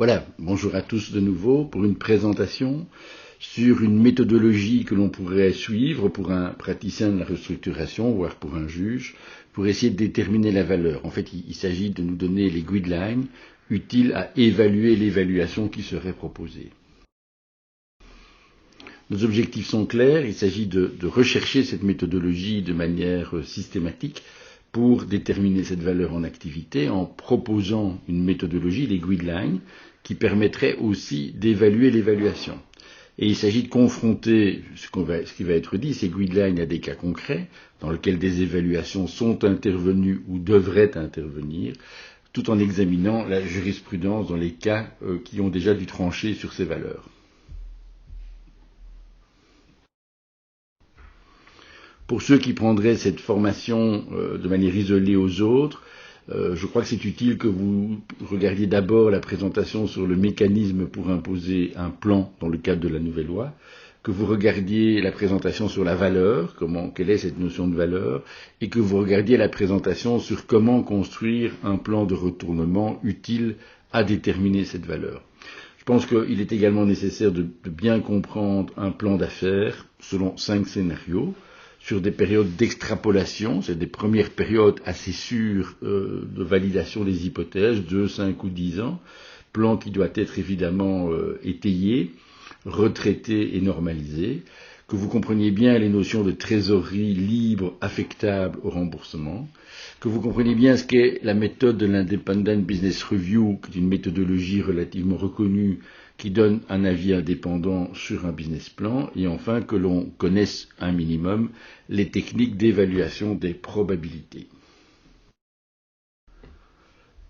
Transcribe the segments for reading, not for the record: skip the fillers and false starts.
Voilà, bonjour à tous de nouveau pour une présentation sur une méthodologie que l'on pourrait suivre pour un praticien de la restructuration, voire pour un juge, pour essayer de déterminer la valeur. En fait, il s'agit de nous donner les guidelines utiles à évaluer l'évaluation qui serait proposée. Nos objectifs sont clairs, il s'agit de rechercher cette méthodologie de manière systématique pour déterminer cette valeur en activité en proposant une méthodologie, les guidelines, qui permettrait aussi d'évaluer l'évaluation. Et il s'agit de confronter ce qui va être dit, ces guidelines, à des cas concrets, dans lesquels des évaluations sont intervenues ou devraient intervenir, tout en examinant la jurisprudence dans les cas qui ont déjà dû trancher sur ces valeurs. Pour ceux qui prendraient cette formation de manière isolée aux autres, je crois que c'est utile que vous regardiez d'abord la présentation sur le mécanisme pour imposer un plan dans le cadre de la nouvelle loi, que vous regardiez la présentation sur la valeur, quelle est cette notion de valeur, et que vous regardiez la présentation sur comment construire un plan de retournement utile à déterminer cette valeur. Je pense qu'il est également nécessaire de bien comprendre un plan d'affaires selon 5 scénarios, sur des périodes d'extrapolation, c'est des premières périodes assez sûres de validation des hypothèses, 2, 5 ou 10 ans, plan qui doit être évidemment étayé, retraité et normalisé, que vous compreniez bien les notions de trésorerie libre, affectable au remboursement, que vous compreniez bien ce qu'est la méthode de l'Independent Business Review, qui est une méthodologie relativement reconnue qui donne un avis indépendant sur un business plan, et enfin que l'on connaisse un minimum les techniques d'évaluation des probabilités.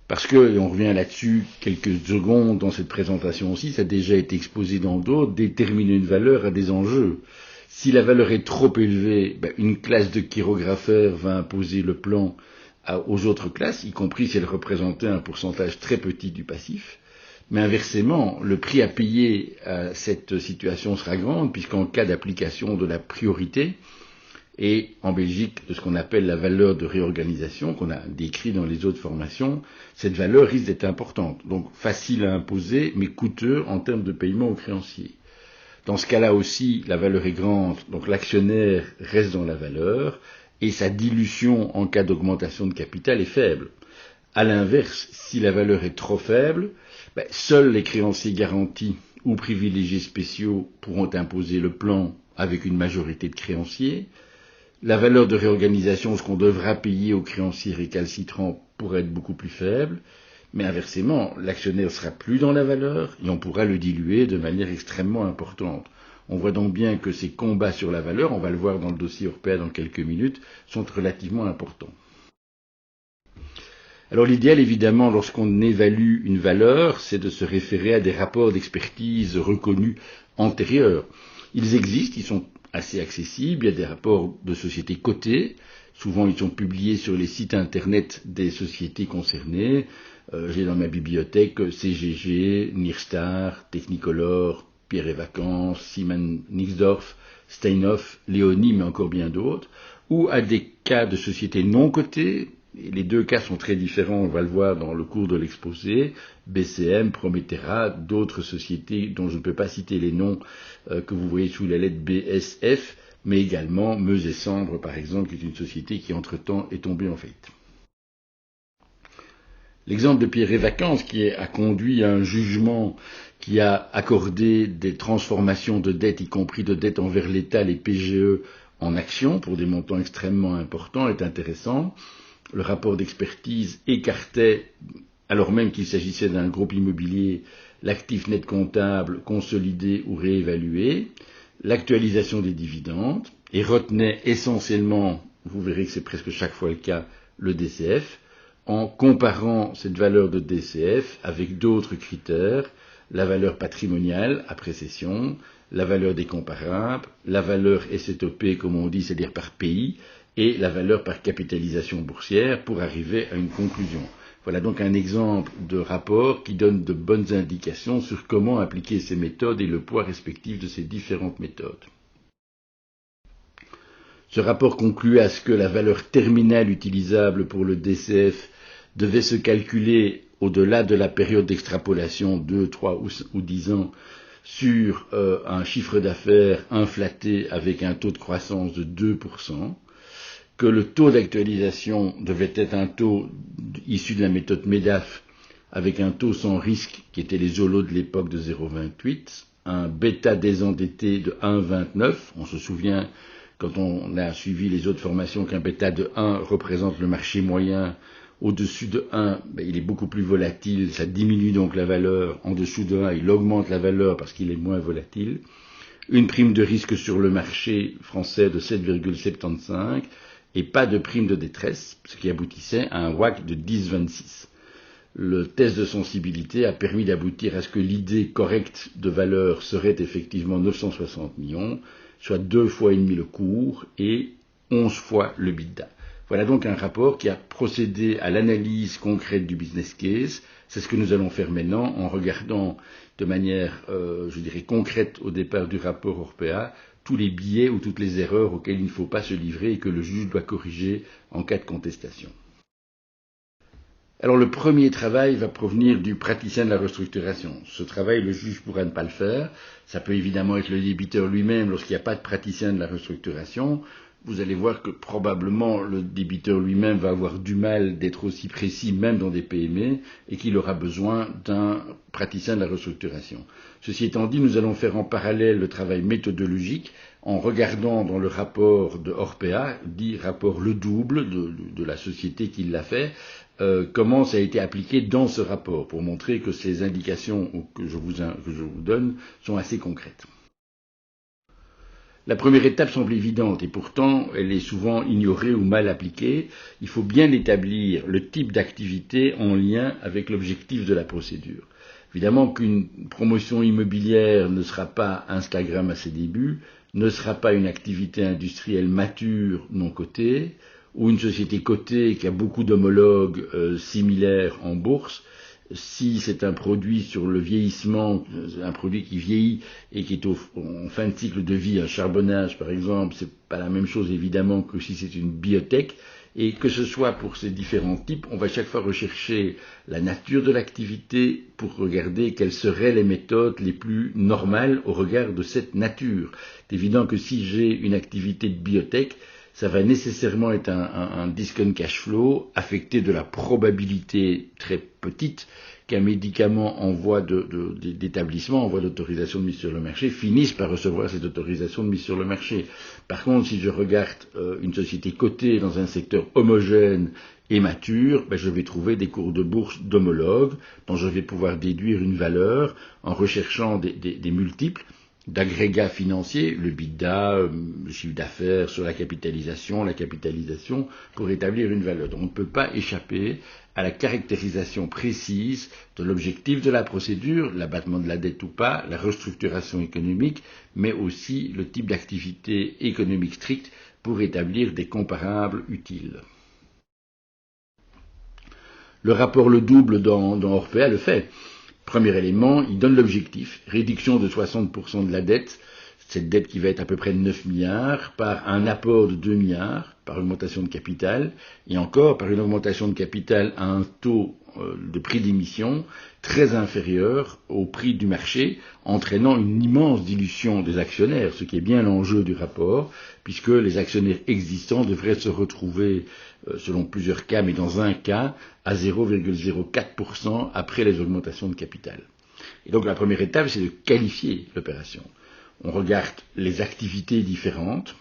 Parce que, et on revient là-dessus quelques secondes dans cette présentation aussi, ça a déjà été exposé dans d'autres, déterminer une valeur a des enjeux. Si la valeur est trop élevée, une classe de chirographeurs va imposer le plan aux autres classes, y compris si elle représentait un pourcentage très petit du passif. Mais inversement, le prix à payer à cette situation sera grand, puisqu'en cas d'application de la priorité, et en Belgique de ce qu'on appelle la valeur de réorganisation, qu'on a décrit dans les autres formations, cette valeur risque d'être importante. Donc facile à imposer, mais coûteux en termes de paiement aux créanciers. Dans ce cas-là aussi, la valeur est grande, donc l'actionnaire reste dans la valeur, et sa dilution en cas d'augmentation de capital est faible. À l'inverse, si la valeur est trop faible, seuls les créanciers garantis ou privilégiés spéciaux pourront imposer le plan avec une majorité de créanciers. La valeur de réorganisation, ce qu'on devra payer aux créanciers récalcitrants, pourrait être beaucoup plus faible, mais inversement, l'actionnaire ne sera plus dans la valeur et on pourra le diluer de manière extrêmement importante. On voit donc bien que ces combats sur la valeur, on va le voir dans le dossier européen dans quelques minutes, sont relativement importants. Alors l'idéal, évidemment, lorsqu'on évalue une valeur, c'est de se référer à des rapports d'expertise reconnus antérieurs. Ils existent, ils sont assez accessibles, il y a des rapports de sociétés cotées, souvent ils sont publiés sur les sites internet des sociétés concernées. J'ai dans ma bibliothèque CGG, Nirstar, Technicolor, Pierre et Vacances, Siemens Nixdorf, Steinhoff, Léonie, mais encore bien d'autres, ou à des cas de sociétés non cotées. Et les deux cas sont très différents, on va le voir dans le cours de l'exposé, BCM, Prometera, d'autres sociétés dont je ne peux pas citer les noms que vous voyez sous la lettre BSF, mais également Meuse et Sambre, par exemple, qui est une société qui entre-temps est tombée en faillite. L'exemple de Pierre et Vacances qui a conduit à un jugement qui a accordé des transformations de dettes, y compris de dettes envers l'État, les PGE, en actions pour des montants extrêmement importants, est intéressant. Le rapport d'expertise écartait, alors même qu'il s'agissait d'un groupe immobilier, l'actif net comptable consolidé ou réévalué, l'actualisation des dividendes, et retenait essentiellement, vous verrez que c'est presque chaque fois le cas, le DCF, en comparant cette valeur de DCF avec d'autres critères, la valeur patrimoniale après cession, la valeur des comparables, la valeur STOP, comme on dit, c'est-à-dire par pays, et la valeur par capitalisation boursière pour arriver à une conclusion. Voilà donc un exemple de rapport qui donne de bonnes indications sur comment appliquer ces méthodes et le poids respectif de ces différentes méthodes. Ce rapport conclut à ce que la valeur terminale utilisable pour le DCF devait se calculer au-delà de la période d'extrapolation 2, 3 ou 10 ans sur un chiffre d'affaires inflaté avec un taux de croissance de 2%, que le taux d'actualisation devait être un taux issu de la méthode MEDAF avec un taux sans risque qui était les YOLO de l'époque de 0,28, un bêta désendetté de 1,29. On se souvient, quand on a suivi les autres formations, qu'un bêta de 1 représente le marché moyen. Au-dessus de 1, il est beaucoup plus volatile, ça diminue donc la valeur. En dessous de 1, il augmente la valeur parce qu'il est moins volatile. Une prime de risque sur le marché français de 7,75 et pas de prime de détresse, ce qui aboutissait à un WACC de 10,26. Le test de sensibilité a permis d'aboutir à ce que l'idée correcte de valeur serait effectivement 960 millions, soit 2,5 fois le cours et 11 fois le EBITDA. Voilà donc un rapport qui a procédé à l'analyse concrète du business case. C'est ce que nous allons faire maintenant en regardant de manière, concrète au départ du rapport Orpea, tous les biais ou toutes les erreurs auxquelles il ne faut pas se livrer et que le juge doit corriger en cas de contestation. Alors le premier travail va provenir du praticien de la restructuration. Ce travail, le juge pourra ne pas le faire. Ça peut évidemment être le débiteur lui-même lorsqu'il n'y a pas de praticien de la restructuration. Vous allez voir que probablement le débiteur lui-même va avoir du mal d'être aussi précis, même dans des PME, et qu'il aura besoin d'un praticien de la restructuration. Ceci étant dit, nous allons faire en parallèle le travail méthodologique en regardant dans le rapport de Orpea, dit rapport le double de la société qui l'a fait, comment ça a été appliqué dans ce rapport, pour montrer que ces indications que je vous donne sont assez concrètes. La première étape semble évidente et pourtant elle est souvent ignorée ou mal appliquée. Il faut bien établir le type d'activité en lien avec l'objectif de la procédure. Évidemment qu'une promotion immobilière ne sera pas Instagram à ses débuts, ne sera pas une activité industrielle mature non cotée, ou une société cotée qui a beaucoup d'homologues similaires en bourse. Si c'est un produit sur le vieillissement, un produit qui vieillit et qui est en fin de cycle de vie, un charbonnage par exemple, c'est pas la même chose évidemment que si c'est une biotech. Et que ce soit pour ces différents types, on va chaque fois rechercher la nature de l'activité pour regarder quelles seraient les méthodes les plus normales au regard de cette nature. C'est évident que si j'ai une activité de biotech, ça va nécessairement être un discount cash flow affecté de la probabilité très petite qu'un médicament en voie d'établissement, en voie d'autorisation de mise sur le marché, finisse par recevoir cette autorisation de mise sur le marché. Par contre, si je regarde une société cotée dans un secteur homogène et mature, je vais trouver des cours de bourse d'homologues dont je vais pouvoir déduire une valeur en recherchant des multiples d'agrégats financiers, le EBITDA, le chiffre d'affaires sur la capitalisation, pour établir une valeur. Donc on ne peut pas échapper à la caractérisation précise de l'objectif de la procédure, l'abattement de la dette ou pas, la restructuration économique, mais aussi le type d'activité économique stricte pour établir des comparables utiles. Le rapport le double dans Orpea le fait. Premier élément, il donne l'objectif, réduction de 60% de la dette, cette dette qui va être à peu près de 9 milliards, par un apport de 2 milliards, par augmentation de capital, et encore par une augmentation de capital à un taux de prix d'émission très inférieur au prix du marché, entraînant une immense dilution des actionnaires, ce qui est bien l'enjeu du rapport, puisque les actionnaires existants devraient se retrouver, selon plusieurs cas, mais dans un cas, à 0,04% après les augmentations de capital. Et donc la première étape, c'est de qualifier l'opération. On regarde les activités différentes,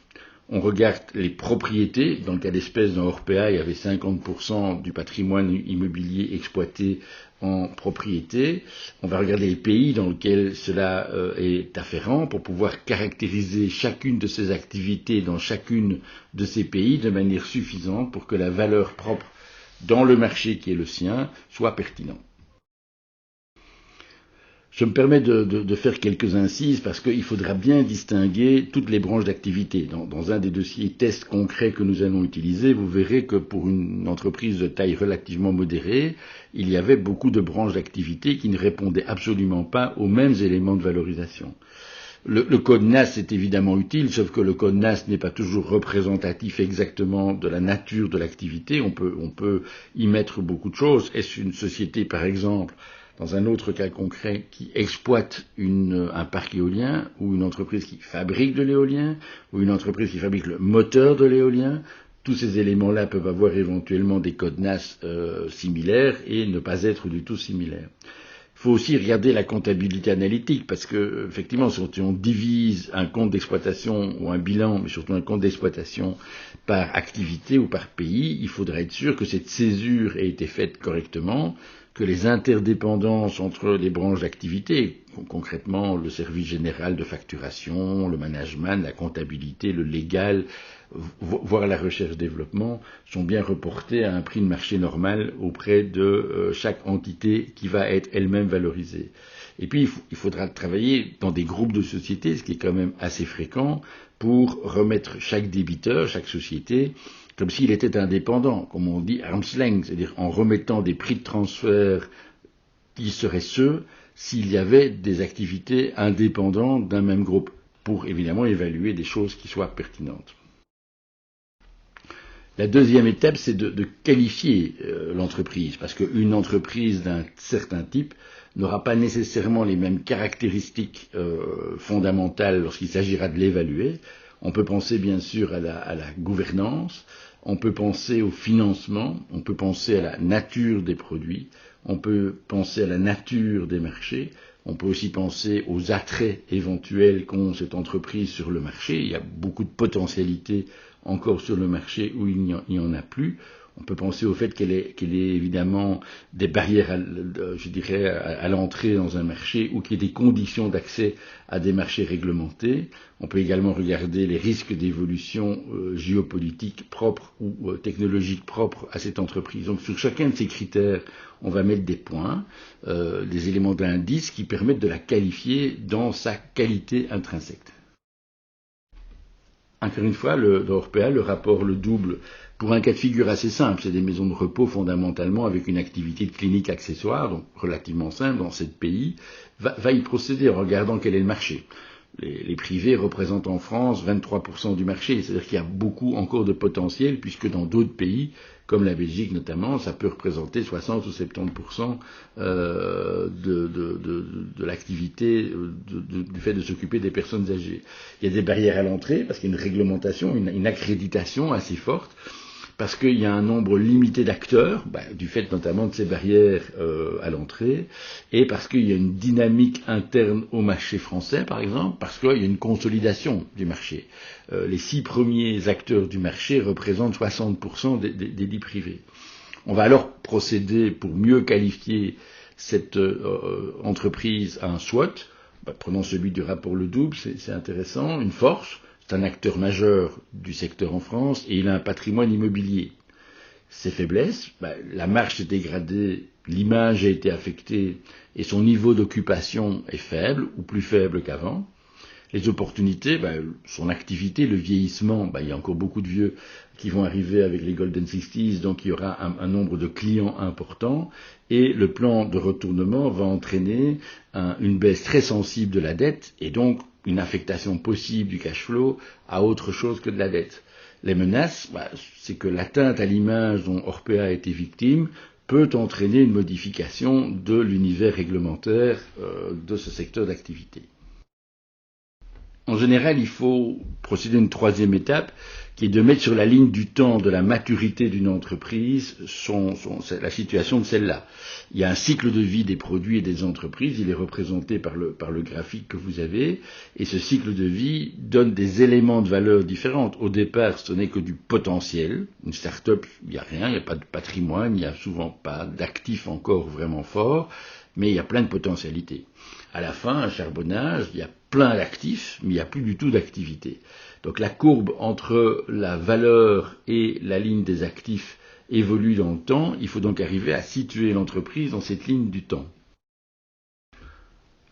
on regarde les propriétés. Dans le cas d'espèce, dans Orpea, il y avait 50% du patrimoine immobilier exploité en propriété. On va regarder les pays dans lesquels cela est afférent pour pouvoir caractériser chacune de ces activités dans chacune de ces pays de manière suffisante pour que la valeur propre dans le marché qui est le sien soit pertinente. Je me permets de faire quelques incises parce qu'il faudra bien distinguer toutes les branches d'activité. Dans un des dossiers tests concrets que nous allons utiliser, vous verrez que pour une entreprise de taille relativement modérée, il y avait beaucoup de branches d'activité qui ne répondaient absolument pas aux mêmes éléments de valorisation. Le code NAS est évidemment utile, sauf que le code NAS n'est pas toujours représentatif exactement de la nature de l'activité. On peut y mettre beaucoup de choses. Est-ce une société, par exemple, dans un autre cas concret, qui exploite un parc éolien, ou une entreprise qui fabrique de l'éolien, ou une entreprise qui fabrique le moteur de l'éolien? Tous ces éléments-là peuvent avoir éventuellement des codes NAS similaires et ne pas être du tout similaires. Il faut aussi regarder la comptabilité analytique, parce que effectivement, si on divise un compte d'exploitation ou un bilan, mais surtout un compte d'exploitation par activité ou par pays, il faudra être sûr que cette césure ait été faite correctement, que les interdépendances entre les branches d'activité, concrètement le service général de facturation, le management, la comptabilité, le légal, voire la recherche-développement, sont bien reportées à un prix de marché normal auprès de chaque entité qui va être elle-même valorisée. Et puis, il faudra travailler dans des groupes de sociétés, ce qui est quand même assez fréquent, pour remettre chaque débiteur, chaque société, comme s'il était indépendant, comme on dit arm's length, c'est-à-dire en remettant des prix de transfert qui seraient ceux s'il y avait des activités indépendantes d'un même groupe, pour évidemment évaluer des choses qui soient pertinentes. La deuxième étape, c'est de qualifier l'entreprise, parce qu'une entreprise d'un certain type n'aura pas nécessairement les mêmes caractéristiques fondamentales lorsqu'il s'agira de l'évaluer. On peut penser bien sûr à la gouvernance, on peut penser au financement, on peut penser à la nature des produits, on peut penser à la nature des marchés, on peut aussi penser aux attraits éventuels qu'ont cette entreprise sur le marché. Il y a beaucoup de potentialités encore sur le marché où il n'y en a plus. On peut penser au fait qu'elle ait évidemment des barrières, à l'entrée dans un marché, ou qu'il y ait des conditions d'accès à des marchés réglementés. On peut également regarder les risques d'évolution géopolitique propres ou technologiques propres à cette entreprise. Donc sur chacun de ces critères, on va mettre des points, des éléments d'indice qui permettent de la qualifier dans sa qualité intrinsèque. Encore une fois, dans Orpea, le rapport le double pour un cas de figure assez simple. C'est des maisons de repos fondamentalement avec une activité de clinique accessoire, donc relativement simple dans 7 pays, va y procéder en regardant quel est le marché. Les privés représentent en France 23% du marché, c'est-à-dire qu'il y a beaucoup encore de potentiel, puisque dans d'autres pays, comme la Belgique notamment, ça peut représenter 60 ou 70% de l'activité, du fait de s'occuper des personnes âgées. Il y a des barrières à l'entrée, parce qu'il y a une réglementation, une accréditation assez forte, parce qu'il y a un nombre limité d'acteurs, du fait notamment de ces barrières à l'entrée, et parce qu'il y a une dynamique interne au marché français, par exemple, parce qu'il y a une consolidation du marché. Les 6 premiers acteurs du marché représentent 60% des 10 privés. On va alors procéder pour mieux qualifier cette entreprise à un SWOT. Prenons celui du rapport le double, c'est intéressant, une force. C'est un acteur majeur du secteur en France et il a un patrimoine immobilier. Ses faiblesses, la marge s'est dégradée, l'image a été affectée et son niveau d'occupation est faible ou plus faible qu'avant. Les opportunités, son activité, le vieillissement, il y a encore beaucoup de vieux qui vont arriver avec les Golden 60s, donc il y aura un nombre de clients important, et le plan de retournement va entraîner une baisse très sensible de la dette, et donc une affectation possible du cash flow à autre chose que de la dette. Les menaces, c'est que l'atteinte à l'image dont Orpea a été victime peut entraîner une modification de l'univers réglementaire de ce secteur d'activité. En général, il faut procéder à une troisième étape, qui est de mettre sur la ligne du temps de la maturité d'une entreprise la situation de celle-là. Il y a un cycle de vie des produits et des entreprises, il est représenté par le graphique que vous avez, et ce cycle de vie donne des éléments de valeur différents. Au départ, ce n'est que du potentiel. Une start-up, il n'y a rien, il n'y a pas de patrimoine, il n'y a souvent pas d'actifs encore vraiment forts, mais il y a plein de potentialités. À la fin, un charbonnage, il y a plein d'actifs, mais il n'y a plus du tout d'activité. Donc la courbe entre la valeur et la ligne des actifs évolue dans le temps. Il faut donc arriver à situer l'entreprise dans cette ligne du temps.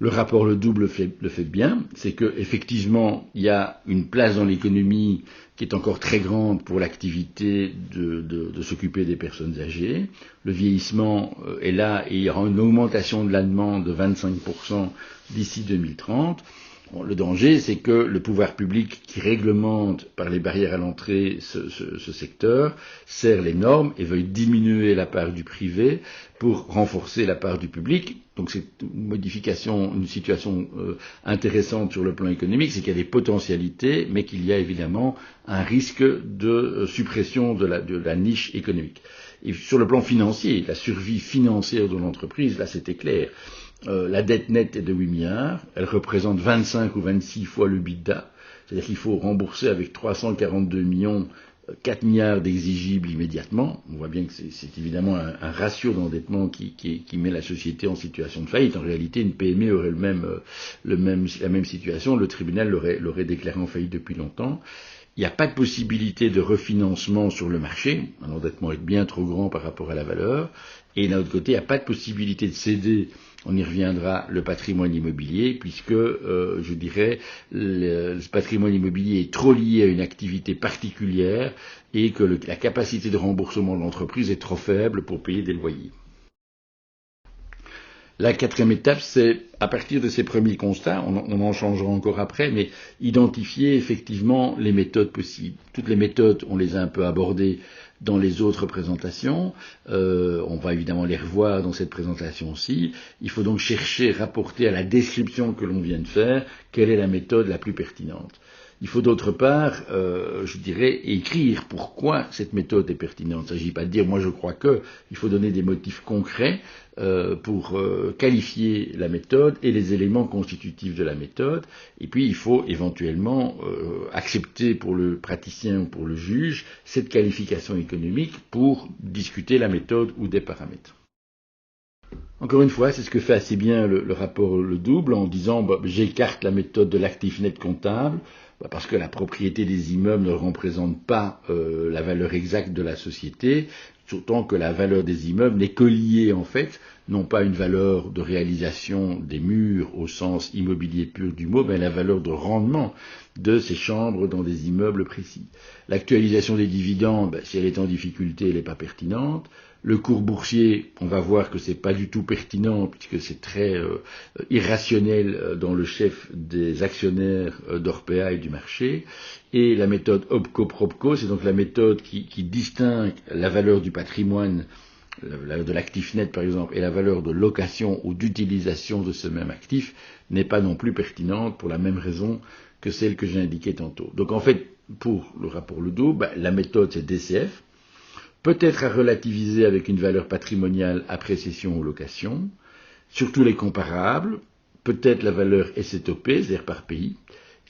Le rapport le double le fait bien, c'est que effectivement il y a une place dans l'économie qui est encore très grande pour l'activité de s'occuper des personnes âgées. Le vieillissement est là et il y aura une augmentation de la demande de 25% d'ici 2030. Bon, le danger, c'est que le pouvoir public qui réglemente par les barrières à l'entrée ce secteur serre les normes et veuille diminuer la part du privé pour renforcer la part du public. Donc c'est une situation intéressante sur le plan économique, c'est qu'il y a des potentialités, mais qu'il y a évidemment un risque de suppression de la niche économique. Et sur le plan financier, la survie financière de l'entreprise, là c'était clair. La dette nette est de 8 milliards, elle représente 25 ou 26 fois le EBITDA, c'est-à-dire qu'il faut rembourser avec 342 millions 4 milliards d'exigibles immédiatement. On voit bien que c'est évidemment un ratio d'endettement qui met la société en situation de faillite. En réalité, une PME aurait la même situation, le tribunal l'aurait déclaré en faillite depuis longtemps. Il n'y a pas de possibilité de refinancement sur le marché, un endettement est bien trop grand par rapport à la valeur, et d'un autre côté, il n'y a pas de possibilité de céder, on y reviendra, le patrimoine immobilier, puisque, je dirais, le patrimoine immobilier est trop lié à une activité particulière et que la capacité de remboursement de l'entreprise est trop faible pour payer des loyers. La quatrième étape, c'est, à partir de ces premiers constats, on en changera encore après, mais identifier effectivement les méthodes possibles. Toutes les méthodes, on les a un peu abordées dans les autres présentations. On va évidemment les revoir dans cette présentation-ci. Il faut donc chercher, rapporter à la description que l'on vient de faire, quelle est la méthode la plus pertinente. Il faut d'autre part, je dirais, écrire pourquoi cette méthode est pertinente. Il ne s'agit pas de dire moi je crois que, il faut donner des motifs concrets pour qualifier la méthode et les éléments constitutifs de la méthode. Et puis il faut éventuellement accepter pour le praticien ou pour le juge cette qualification économique pour discuter la méthode ou des paramètres. Encore une fois, c'est ce que fait assez bien le rapport Le Double en disant j'écarte la méthode de l'actif net comptable parce que la propriété des immeubles ne représente pas la valeur exacte de la société, d'autant que la valeur des immeubles n'est que liée en fait, non pas une valeur de réalisation des murs au sens immobilier pur du mot, mais la valeur de rendement de ces chambres dans des immeubles précis. L'actualisation des dividendes, si elle est en difficulté, elle n'est pas pertinente. Le cours boursier, on va voir que c'est pas du tout pertinent puisque c'est très irrationnel dans le chef des actionnaires d'Orpea et du marché. Et la méthode OPCO-PROPCO, c'est donc la méthode qui distingue la valeur du patrimoine, la valeur de l'actif net par exemple, et la valeur de location ou d'utilisation de ce même actif, n'est pas non plus pertinente pour la même raison que celle que j'ai indiquée tantôt. Donc en fait, pour le rapport Le Double, la méthode c'est DCF, peut-être à relativiser avec une valeur patrimoniale après cession ou location, surtout les comparables, peut-être la valeur STOP, c'est-à-dire par pays,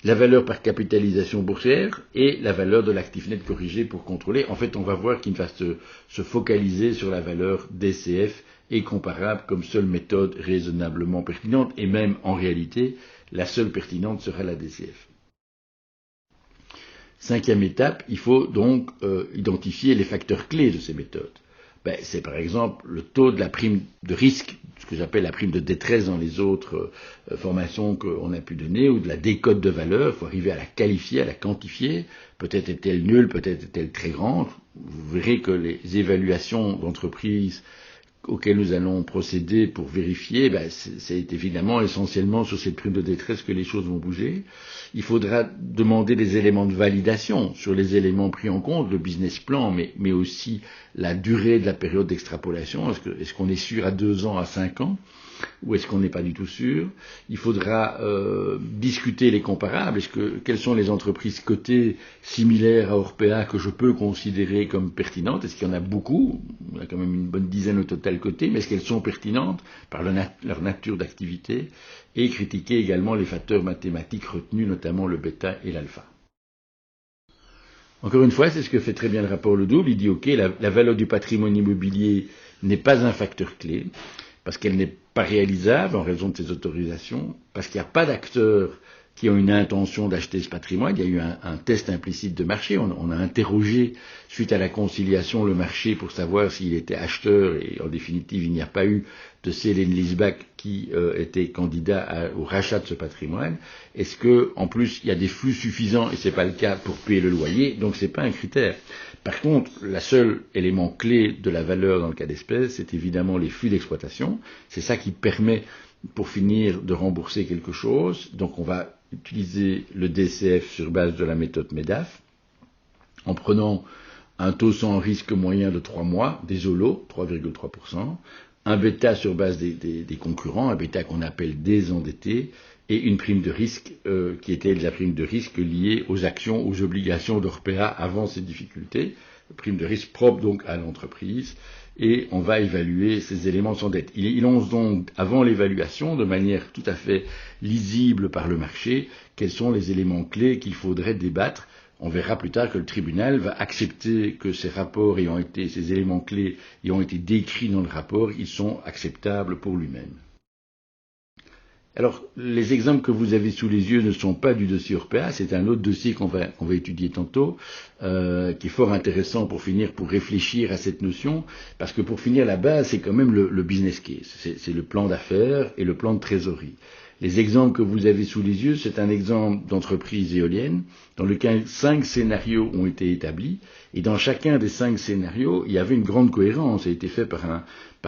la valeur par capitalisation boursière et la valeur de l'actif net corrigé pour contrôler. En fait, on va voir qu'il va se focaliser sur la valeur DCF et comparable comme seule méthode raisonnablement pertinente, et même en réalité, la seule pertinente sera la DCF. Cinquième étape, il faut donc identifier les facteurs clés de ces méthodes. C'est par exemple le taux de la prime de risque, ce que j'appelle la prime de détresse dans les autres formations qu'on a pu donner, ou de la décote de valeur. Il faut arriver à la qualifier, à la quantifier. Peut-être est-elle nulle, peut-être est-elle très grande. Vous verrez que les évaluations d'entreprise auxquelles nous allons procéder pour vérifier, c'est évidemment essentiellement sur cette prime de détresse que les choses vont bouger. Il faudra demander des éléments de validation sur les éléments pris en compte, le business plan, mais aussi la durée de la période d'extrapolation. Est-ce qu'on est sûr à 2 ans, à 5 ans, ou est-ce qu'on n'est pas du tout sûr? Il faudra discuter les comparables. Quelles sont les entreprises cotées similaires à Orpea que je peux considérer comme pertinentes? Est-ce qu'il y en a beaucoup? Il y a quand même une bonne dizaine au total cotées, mais est-ce qu'elles sont pertinentes par leur nature d'activité? Et critiquer également les facteurs mathématiques retenus, notamment le bêta et l'alpha. Encore une fois, c'est ce que fait très bien le rapport Le Double. Il dit ok, la valeur du patrimoine immobilier n'est pas un facteur clé, parce qu'elle n'est pas réalisable en raison de ses autorisations, parce qu'il n'y a pas d'acteurs qui ont une intention d'acheter ce patrimoine. Il y a eu un test implicite de marché. On a interrogé, suite à la conciliation, le marché pour savoir s'il était acheteur, et en définitive, il n'y a pas eu de sale and leaseback qui était candidat au rachat de ce patrimoine. Est-ce que, en plus, il y a des flux suffisants, et c'est pas le cas pour payer le loyer, donc c'est pas un critère. Par contre, le seul élément clé de la valeur dans le cas d'espèce, c'est évidemment les flux d'exploitation. C'est ça qui permet pour finir de rembourser quelque chose. Donc on va utiliser le DCF sur base de la méthode MEDAF, en prenant un taux sans risque moyen de 3 mois, des OLO, 3,3%, un bêta sur base des concurrents, un bêta qu'on appelle désendetté, et une prime de risque qui était la prime de risque liée aux actions, aux obligations d'Orpea avant ces difficultés, prime de risque propre donc à l'entreprise, et on va évaluer ces éléments sans dette. Il énonce donc avant l'évaluation, de manière tout à fait lisible par le marché, quels sont les éléments clés qu'il faudrait débattre. On verra plus tard que le tribunal va accepter que ces éléments clés ayant été décrits dans le rapport, ils sont acceptables pour lui-même. Alors, les exemples que vous avez sous les yeux ne sont pas du dossier Orpea, c'est un autre dossier qu'on va étudier tantôt, qui est fort intéressant pour réfléchir à cette notion, parce que pour finir, la base, c'est quand même le business case, c'est le plan d'affaires et le plan de trésorerie. Les exemples que vous avez sous les yeux, c'est un exemple d'entreprise éolienne dans lequel 5 scénarios ont été établis, et dans chacun des 5 scénarios, il y avait une grande cohérence. Ça a été fait par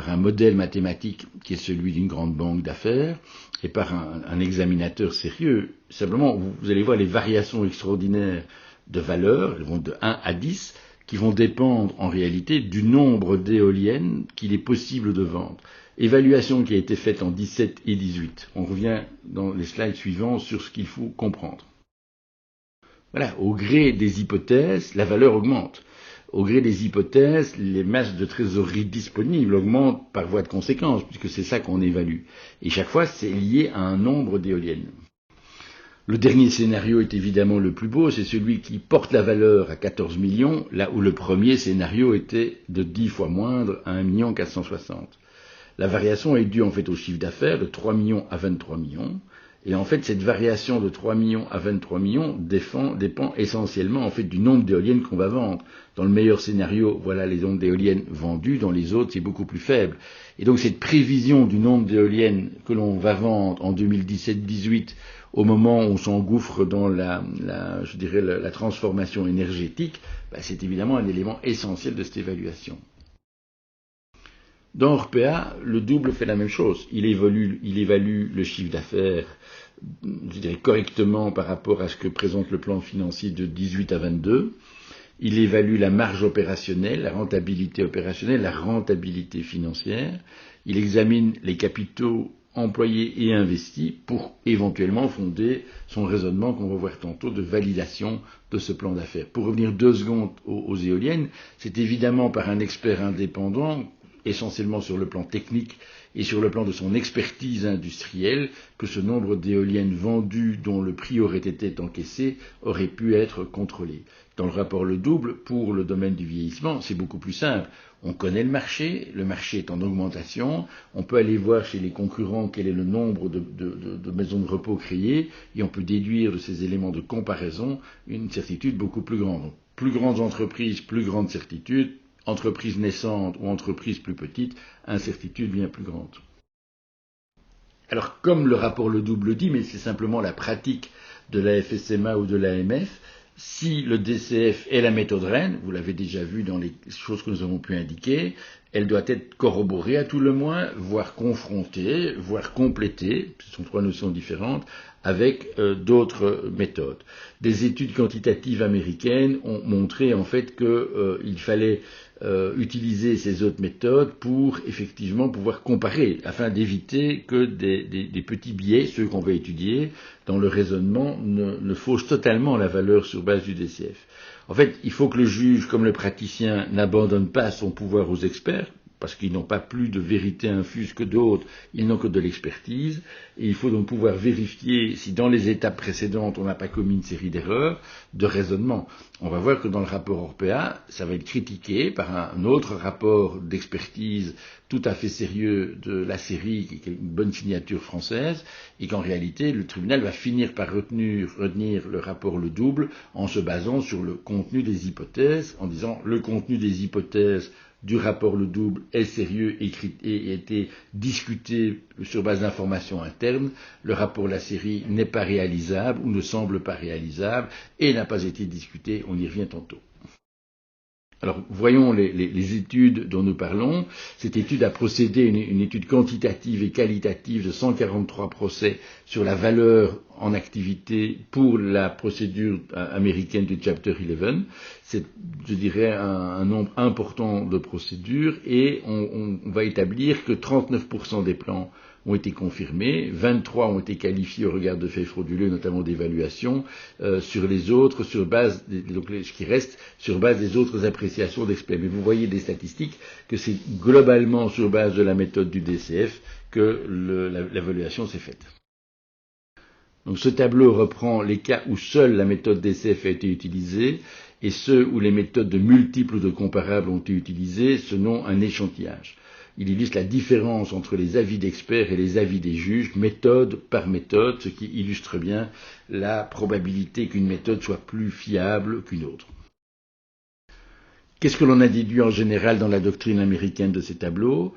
un modèle mathématique qui est celui d'une grande banque d'affaires, et par un examinateur sérieux. Simplement, vous allez voir les variations extraordinaires de valeurs, elles vont de 1 à 10, qui vont dépendre en réalité du nombre d'éoliennes qu'il est possible de vendre. Évaluation qui a été faite en 17 et 18. On revient dans les slides suivants sur ce qu'il faut comprendre. Voilà, au gré des hypothèses, la valeur augmente. Au gré des hypothèses, les masses de trésorerie disponibles augmentent par voie de conséquence, puisque c'est ça qu'on évalue. Et chaque fois, c'est lié à un nombre d'éoliennes. Le dernier scénario est évidemment le plus beau, c'est celui qui porte la valeur à 14 millions, là où le premier scénario était de 10 fois moindre, à 1 460 000. La variation est due en fait au chiffre d'affaires de 3 millions à 23 millions. Et en fait, cette variation de 3 millions à 23 millions dépend essentiellement en fait du nombre d'éoliennes qu'on va vendre. Dans le meilleur scénario, voilà les nombres d'éoliennes vendues, dans les autres, c'est beaucoup plus faible. Et donc cette prévision du nombre d'éoliennes que l'on va vendre en 2017-18, au moment où on s'engouffre dans la transformation énergétique, c'est évidemment un élément essentiel de cette évaluation. Dans Orpea, le double fait la même chose. Il évalue le chiffre d'affaires, correctement par rapport à ce que présente le plan financier de 18 à 22. Il évalue la marge opérationnelle, la rentabilité opérationnelle, la rentabilité financière. Il examine les capitaux employés et investis pour éventuellement fonder son raisonnement qu'on va voir tantôt de validation de ce plan d'affaires. Pour revenir 2 secondes aux éoliennes, c'est évidemment par un expert indépendant, essentiellement sur le plan technique et sur le plan de son expertise industrielle, que ce nombre d'éoliennes vendues dont le prix aurait été encaissé aurait pu être contrôlé. Dans le rapport Le Double, pour le domaine du vieillissement, c'est beaucoup plus simple. On connaît le marché est en augmentation, on peut aller voir chez les concurrents quel est le nombre de maisons de repos créées, et on peut déduire de ces éléments de comparaison une certitude beaucoup plus grande. Donc, plus grandes entreprises, plus grande certitude. Entreprise naissante ou entreprise plus petite, incertitude bien plus grande. Alors, comme le rapport Le Double dit, mais c'est simplement la pratique de la FSMA ou de l'AMF, si le DCF est la méthode reine, vous l'avez déjà vu dans les choses que nous avons pu indiquer, elle doit être corroborée à tout le moins, voire confrontée, voire complétée, ce sont 3 notions différentes, avec d'autres méthodes. Des études quantitatives américaines ont montré en fait qu'il fallait utiliser ces autres méthodes pour effectivement pouvoir comparer, afin d'éviter que des petits biais, ceux qu'on va étudier, dans le raisonnement, ne faussent totalement la valeur sur base du DCF. En fait, il faut que le juge, comme le praticien, n'abandonne pas son pouvoir aux experts, parce qu'ils n'ont pas plus de vérité infuse que d'autres, ils n'ont que de l'expertise, et il faut donc pouvoir vérifier si dans les étapes précédentes on n'a pas commis une série d'erreurs de raisonnement. On va voir que dans le rapport Orpea, ça va être critiqué par un autre rapport d'expertise tout à fait sérieux de la série, qui est une bonne signature française, et qu'en réalité le tribunal va finir par retenir le rapport Le Double en se basant sur le contenu des hypothèses, en disant le contenu des hypothèses du rapport Le Double est sérieux et a été discuté sur base d'informations internes. Le rapport La Série n'est pas réalisable ou ne semble pas réalisable et n'a pas été discuté, on y revient tantôt. Alors, voyons les études dont nous parlons. Cette étude a procédé une étude quantitative et qualitative de 143 procès sur la valeur en activité pour la procédure américaine du Chapter 11. C'est, je dirais, un nombre important de procédures et on va établir que 39% des plans ont été confirmés, 23 ont été qualifiés au regard de faits frauduleux, notamment d'évaluation, sur les autres, sur base, donc ce qui reste, sur base des autres appréciations d'experts. Mais vous voyez des statistiques que c'est globalement sur base de la méthode du DCF que l'évaluation s'est faite. Donc ce tableau reprend les cas où seule la méthode DCF a été utilisée et ceux où les méthodes de multiples ou de comparables ont été utilisées, selon un échantillage. Il illustre la différence entre les avis d'experts et les avis des juges, méthode par méthode, ce qui illustre bien la probabilité qu'une méthode soit plus fiable qu'une autre. Qu'est-ce que l'on a déduit en général dans la doctrine américaine de ces tableaux?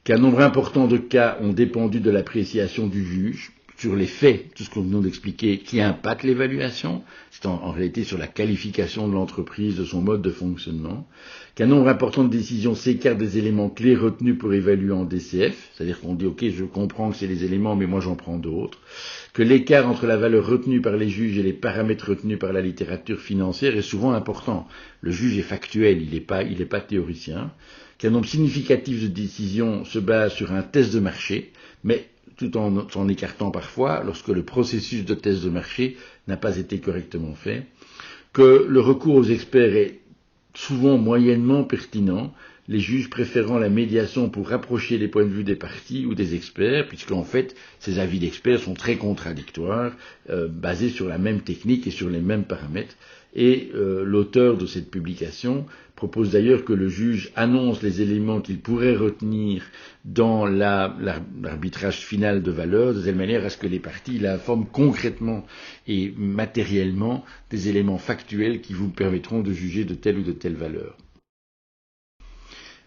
Qu'un nombre important de cas ont dépendu de l'appréciation du juge sur les faits, tout ce que nous venons d'expliquer, qui impacte l'évaluation, c'est en réalité sur la qualification de l'entreprise, de son mode de fonctionnement, qu'un nombre important de décisions s'écarte des éléments clés retenus pour évaluer en DCF, c'est-à-dire qu'on dit ok, je comprends que c'est les éléments, mais moi j'en prends d'autres, que l'écart entre la valeur retenue par les juges et les paramètres retenus par la littérature financière est souvent important. Le juge est factuel, il n'est pas théoricien, qu'un nombre significatif de décisions se base sur un test de marché, mais tout en s'en écartant parfois lorsque le processus de test de marché n'a pas été correctement fait, que le recours aux experts est souvent moyennement pertinent, les juges préférant la médiation pour rapprocher les points de vue des parties ou des experts, puisqu'en fait, ces avis d'experts sont très contradictoires, basés sur la même technique et sur les mêmes paramètres. Et l'auteur de cette publication propose d'ailleurs que le juge annonce les éléments qu'il pourrait retenir dans l'arbitrage final de valeur, de telle manière à ce que les parties l'informent concrètement et matériellement des éléments factuels qui vous permettront de juger de telle ou de telle valeur.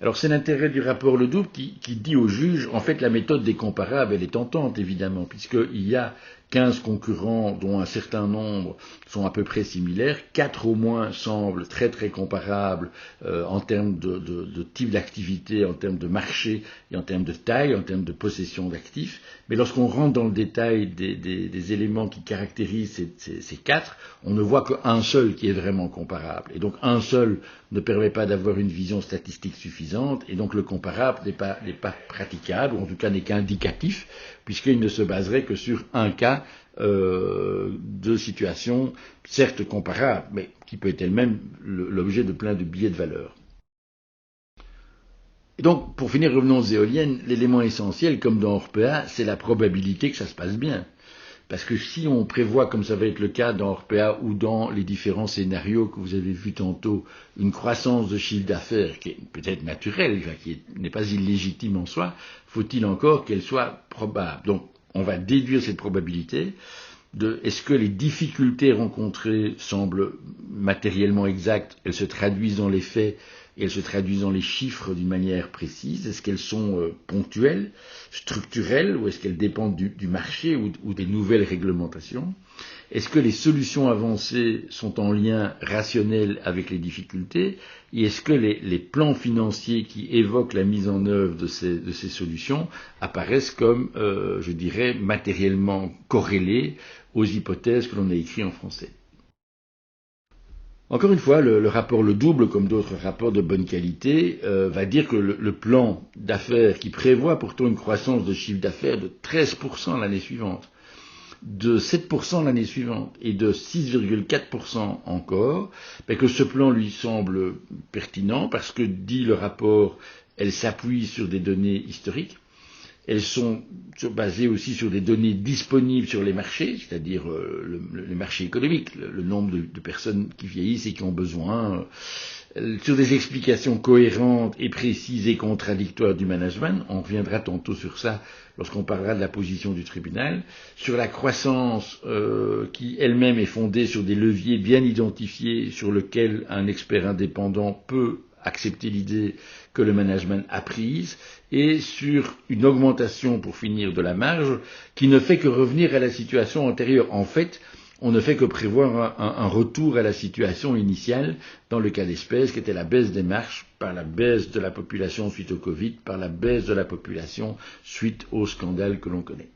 Alors c'est l'intérêt du rapport Le Double qui dit au juge, en fait la méthode des comparables, elle est tentante évidemment, puisqu'il y a 15 concurrents dont un certain nombre sont à peu près similaires, 4 au moins semblent très très comparables en termes de type d'activité, en termes de marché et en termes de taille, en termes de possession d'actifs. Mais lorsqu'on rentre dans le détail des éléments qui caractérisent ces 4, on ne voit qu'un seul qui est vraiment comparable. Et donc un seul ne permet pas d'avoir une vision statistique suffisante, et donc le comparable n'est pas praticable, ou en tout cas n'est qu'indicatif, puisqu'il ne se baserait que sur un cas de situation, certes comparable, mais qui peut être elle-même l'objet de plein de billets de valeur. Et donc, pour finir, revenons aux éoliennes, l'élément essentiel, comme dans Orpea, c'est la probabilité que ça se passe bien. Parce que si on prévoit, comme ça va être le cas dans Orpea ou dans les différents scénarios que vous avez vus tantôt, une croissance de chiffre d'affaires qui est peut-être naturelle, qui n'est pas illégitime en soi, faut-il encore qu'elle soit probable. Donc, on va déduire cette probabilité de est-ce que les difficultés rencontrées semblent matériellement exactes, elles se traduisent dans les faits et elles se traduisent dans les chiffres d'une manière précise. Est-ce qu'elles sont ponctuelles, structurelles, ou est-ce qu'elles dépendent du marché ou des nouvelles réglementations? Est-ce que les solutions avancées sont en lien rationnel avec les difficultés? Et est-ce que les plans financiers qui évoquent la mise en œuvre de ces solutions apparaissent comme, je dirais, matériellement corrélés aux hypothèses que l'on a écrites en français? Encore une fois, le rapport Le Double, comme d'autres rapports de bonne qualité, va dire que le plan d'affaires qui prévoit pourtant une croissance de chiffre d'affaires de 13% l'année suivante, de 7% l'année suivante et de 6,4% encore, que ce plan lui semble pertinent parce que, dit le rapport, elle s'appuie sur des données historiques. Elles sont basées aussi sur des données disponibles sur les marchés, c'est-à-dire les marchés économiques, le nombre de personnes qui vieillissent et qui ont besoin, sur des explications cohérentes et précises et contradictoires du management. On reviendra tantôt sur ça lorsqu'on parlera de la position du tribunal, sur la croissance qui elle-même est fondée sur des leviers bien identifiés sur lesquels un expert indépendant peut accepter l'idée que le management a prise, et sur une augmentation, pour finir, de la marge, qui ne fait que revenir à la situation antérieure. En fait, on ne fait que prévoir un retour à la situation initiale dans le cas d'espèce, qui était la baisse des marges par la baisse de la population suite au Covid, par la baisse de la population suite au scandale que l'on connaît.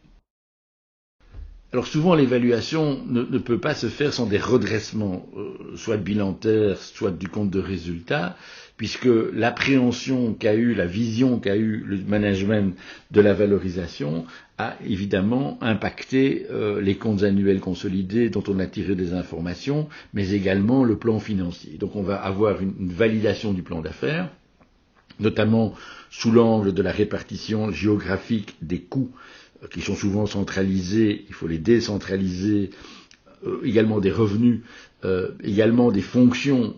Alors souvent l'évaluation ne peut pas se faire sans des redressements, soit bilantaires, soit du compte de résultat, puisque l'appréhension qu'a eu, la vision qu'a eu le management de la valorisation a évidemment impacté les comptes annuels consolidés dont on a tiré des informations, mais également le plan financier. Donc on va avoir une validation du plan d'affaires, notamment sous l'angle de la répartition géographique des coûts qui sont souvent centralisés, il faut les décentraliser, également des revenus, également des fonctions,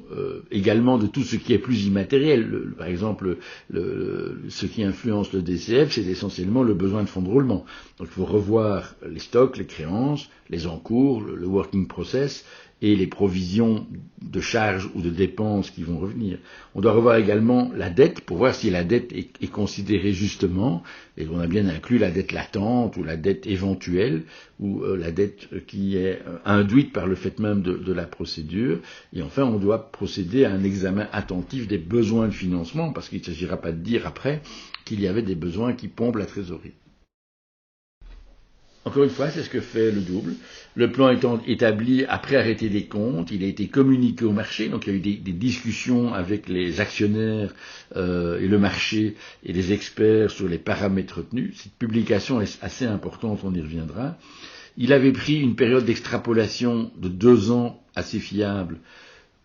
également de tout ce qui est plus immatériel. Par exemple, ce qui influence le DCF, c'est essentiellement le besoin de fonds de roulement. Donc il faut revoir les stocks, les créances, les encours, le working process et les provisions de charges ou de dépenses qui vont revenir. On doit revoir également la dette pour voir si la dette est considérée justement, et on a bien inclus la dette latente ou la dette éventuelle ou la dette qui est induite par le fait même de la procédure. Et enfin, on doit procéder à un examen attentif des besoins de financement, parce qu'il ne s'agira pas de dire après qu'il y avait des besoins qui pompent la trésorerie. Encore une fois, c'est ce que fait le double. Le plan étant établi après arrêté des comptes, il a été communiqué au marché, donc il y a eu des discussions avec les actionnaires et le marché et les experts sur les paramètres retenus. Cette publication est assez importante, on y reviendra. Il avait pris une période d'extrapolation de 2 ans assez fiable,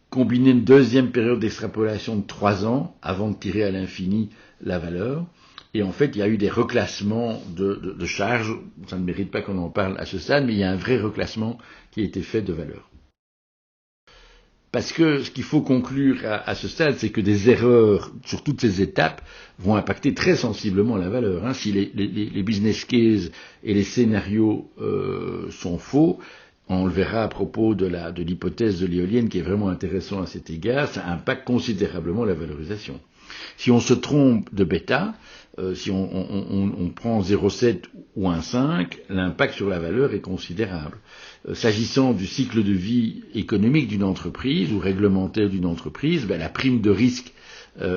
combiné une deuxième période d'extrapolation de 3 ans avant de tirer à l'infini la valeur. Et en fait, il y a eu des reclassements de charges. Ça ne mérite pas qu'on en parle à ce stade, mais il y a un vrai reclassement qui a été fait de valeur. Parce que ce qu'il faut conclure à ce stade, c'est que des erreurs sur toutes ces étapes vont impacter très sensiblement la valeur. Si les business cases et les scénarios sont faux, on le verra à propos de l'hypothèse de l'éolienne qui est vraiment intéressant à cet égard, ça impacte considérablement la valorisation. Si on se trompe de bêta, si on prend 0,7 ou 1,5, l'impact sur la valeur est considérable. S'agissant du cycle de vie économique d'une entreprise ou réglementaire d'une entreprise, la prime de risque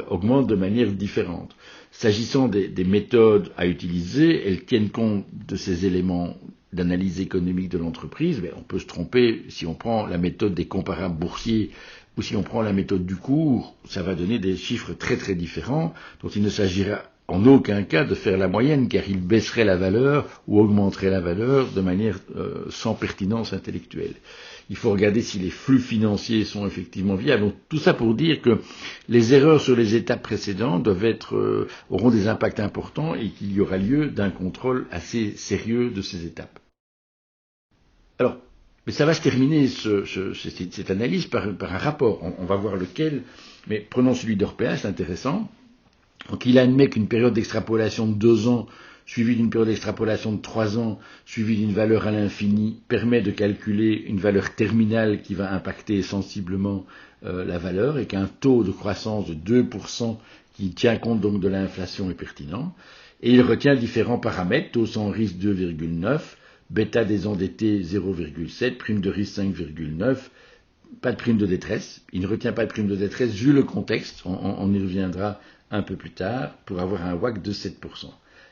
augmente de manière différente. S'agissant des méthodes à utiliser, elles tiennent compte de ces éléments d'analyse économique de l'entreprise. On peut se tromper si on prend la méthode des comparables boursiers ou si on prend la méthode du cours, ça va donner des chiffres très très différents, dont il ne s'agira en aucun cas de faire la moyenne, car il baisserait la valeur ou augmenterait la valeur de manière sans pertinence intellectuelle. Il faut regarder si les flux financiers sont effectivement viables. Donc, tout ça pour dire que les erreurs sur les étapes précédentes auront des impacts importants et qu'il y aura lieu d'un contrôle assez sérieux de ces étapes. Alors, mais ça va se terminer, cette analyse, par un rapport. On va voir lequel, mais prenons celui d'Orpea, c'est intéressant. Donc il admet qu'une période d'extrapolation de 2 ans, suivie d'une période d'extrapolation de 3 ans, suivie d'une valeur à l'infini, permet de calculer une valeur terminale qui va impacter sensiblement la valeur, et qu'un taux de croissance de 2% qui tient compte donc de l'inflation est pertinent. Et il retient différents paramètres, taux sans risque 2,9, bêta désendetté 0,7, prime de risque 5,9, pas de prime de détresse. Il ne retient pas de prime de détresse vu le contexte, on y reviendra un peu plus tard, pour avoir un WACC de 7%.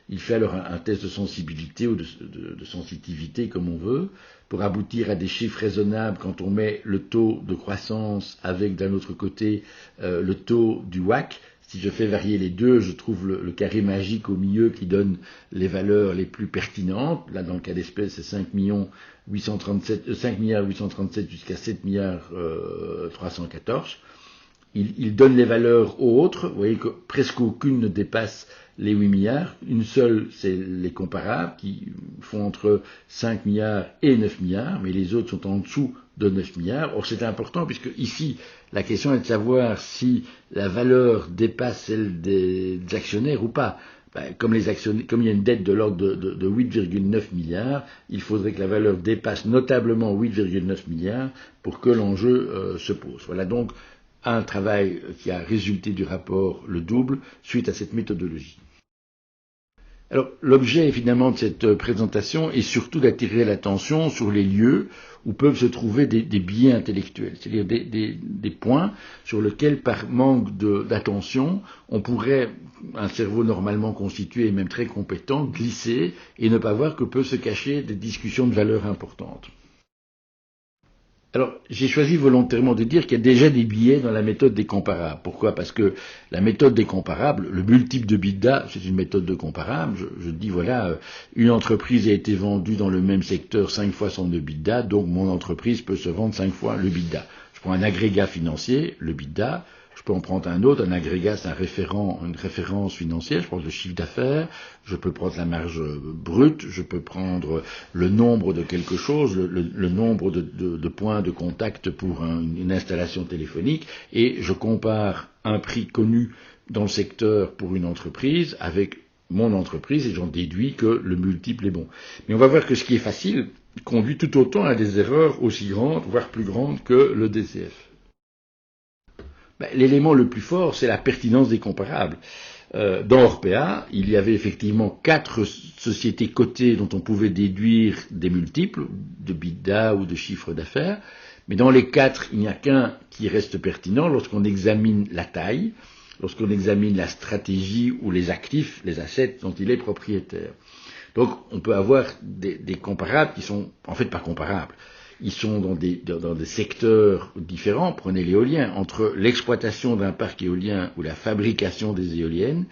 Il fait alors un test de sensibilité ou de sensitivité, comme on veut, pour aboutir à des chiffres raisonnables quand on met le taux de croissance avec, d'un autre côté, le taux du WACC. Si je fais varier les deux, je trouve le carré magique au milieu qui donne les valeurs les plus pertinentes. Là, dans le cas d'espèce, c'est 5 milliards 837 jusqu'à 7 milliards 314. Il donne les valeurs autres. Vous voyez que presque aucune ne dépasse les 8 milliards. Une seule, c'est les comparables qui font entre 5 milliards et 9 milliards, mais les autres sont en dessous de 9 milliards. Or, c'est important puisque ici, la question est de savoir si la valeur dépasse celle des actionnaires ou pas. Comme il y a une dette de l'ordre de 8,9 milliards, il faudrait que la valeur dépasse notablement 8,9 milliards pour que l'enjeu se pose. Voilà donc un travail qui a résulté du rapport Le Double suite à cette méthodologie. Alors, l'objet, finalement, de cette présentation est surtout d'attirer l'attention sur les lieux où peuvent se trouver des biais intellectuels, c'est-à-dire des points sur lesquels, par manque d'attention, on pourrait, un cerveau normalement constitué et même très compétent, glisser et ne pas voir que peuvent se cacher des discussions de valeur importantes. Alors, j'ai choisi volontairement de dire qu'il y a déjà des biais dans la méthode des comparables. Pourquoi? Parce que la méthode des comparables, le multiple de EBITDA, c'est une méthode de comparable. Je dis, voilà, une entreprise a été vendue dans le même secteur 5 fois son EBITDA, donc mon entreprise peut se vendre 5 fois le EBITDA. Je prends un agrégat financier, le EBITDA. Je peux en prendre un autre, un agrégat, c'est une référence financière, je prends le chiffre d'affaires, je peux prendre la marge brute, je peux prendre le nombre de quelque chose, le nombre de points de contact pour une installation téléphonique, et je compare un prix connu dans le secteur pour une entreprise avec mon entreprise, et j'en déduis que le multiple est bon. Mais on va voir que ce qui est facile conduit tout autant à des erreurs aussi grandes, voire plus grandes que le DCF. L'élément le plus fort, c'est la pertinence des comparables. Dans Orpea, il y avait effectivement 4 sociétés cotées dont on pouvait déduire des multiples, de EBITDA ou de chiffre d'affaires, mais dans les 4, il n'y a qu'un qui reste pertinent lorsqu'on examine la taille, lorsqu'on examine la stratégie ou les actifs, les assets dont il est propriétaire. Donc on peut avoir des comparables qui sont en fait pas comparables. Ils sont dans des secteurs différents. Prenez l'éolien, entre l'exploitation d'un parc éolien ou la fabrication des éoliennes,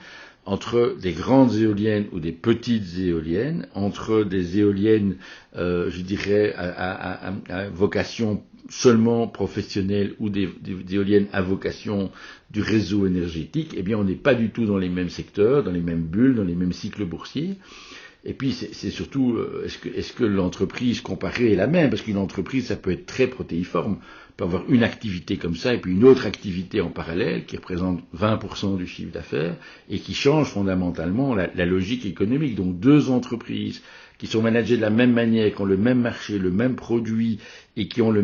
entre des grandes éoliennes ou des petites éoliennes, entre des éoliennes, je dirais, à vocation seulement professionnelle ou des éoliennes à vocation du réseau énergétique, eh bien on n'est pas du tout dans les mêmes secteurs, dans les mêmes bulles, dans les mêmes cycles boursiers. Et puis c'est surtout, est-ce que l'entreprise comparée est la même? Parce qu'une entreprise, ça peut être très protéiforme. On peut avoir une activité comme ça et puis une autre activité en parallèle qui représente 20% du chiffre d'affaires et qui change fondamentalement la logique économique. Donc 2 entreprises qui sont managées de la même manière, qui ont le même marché, le même produit et qui ont la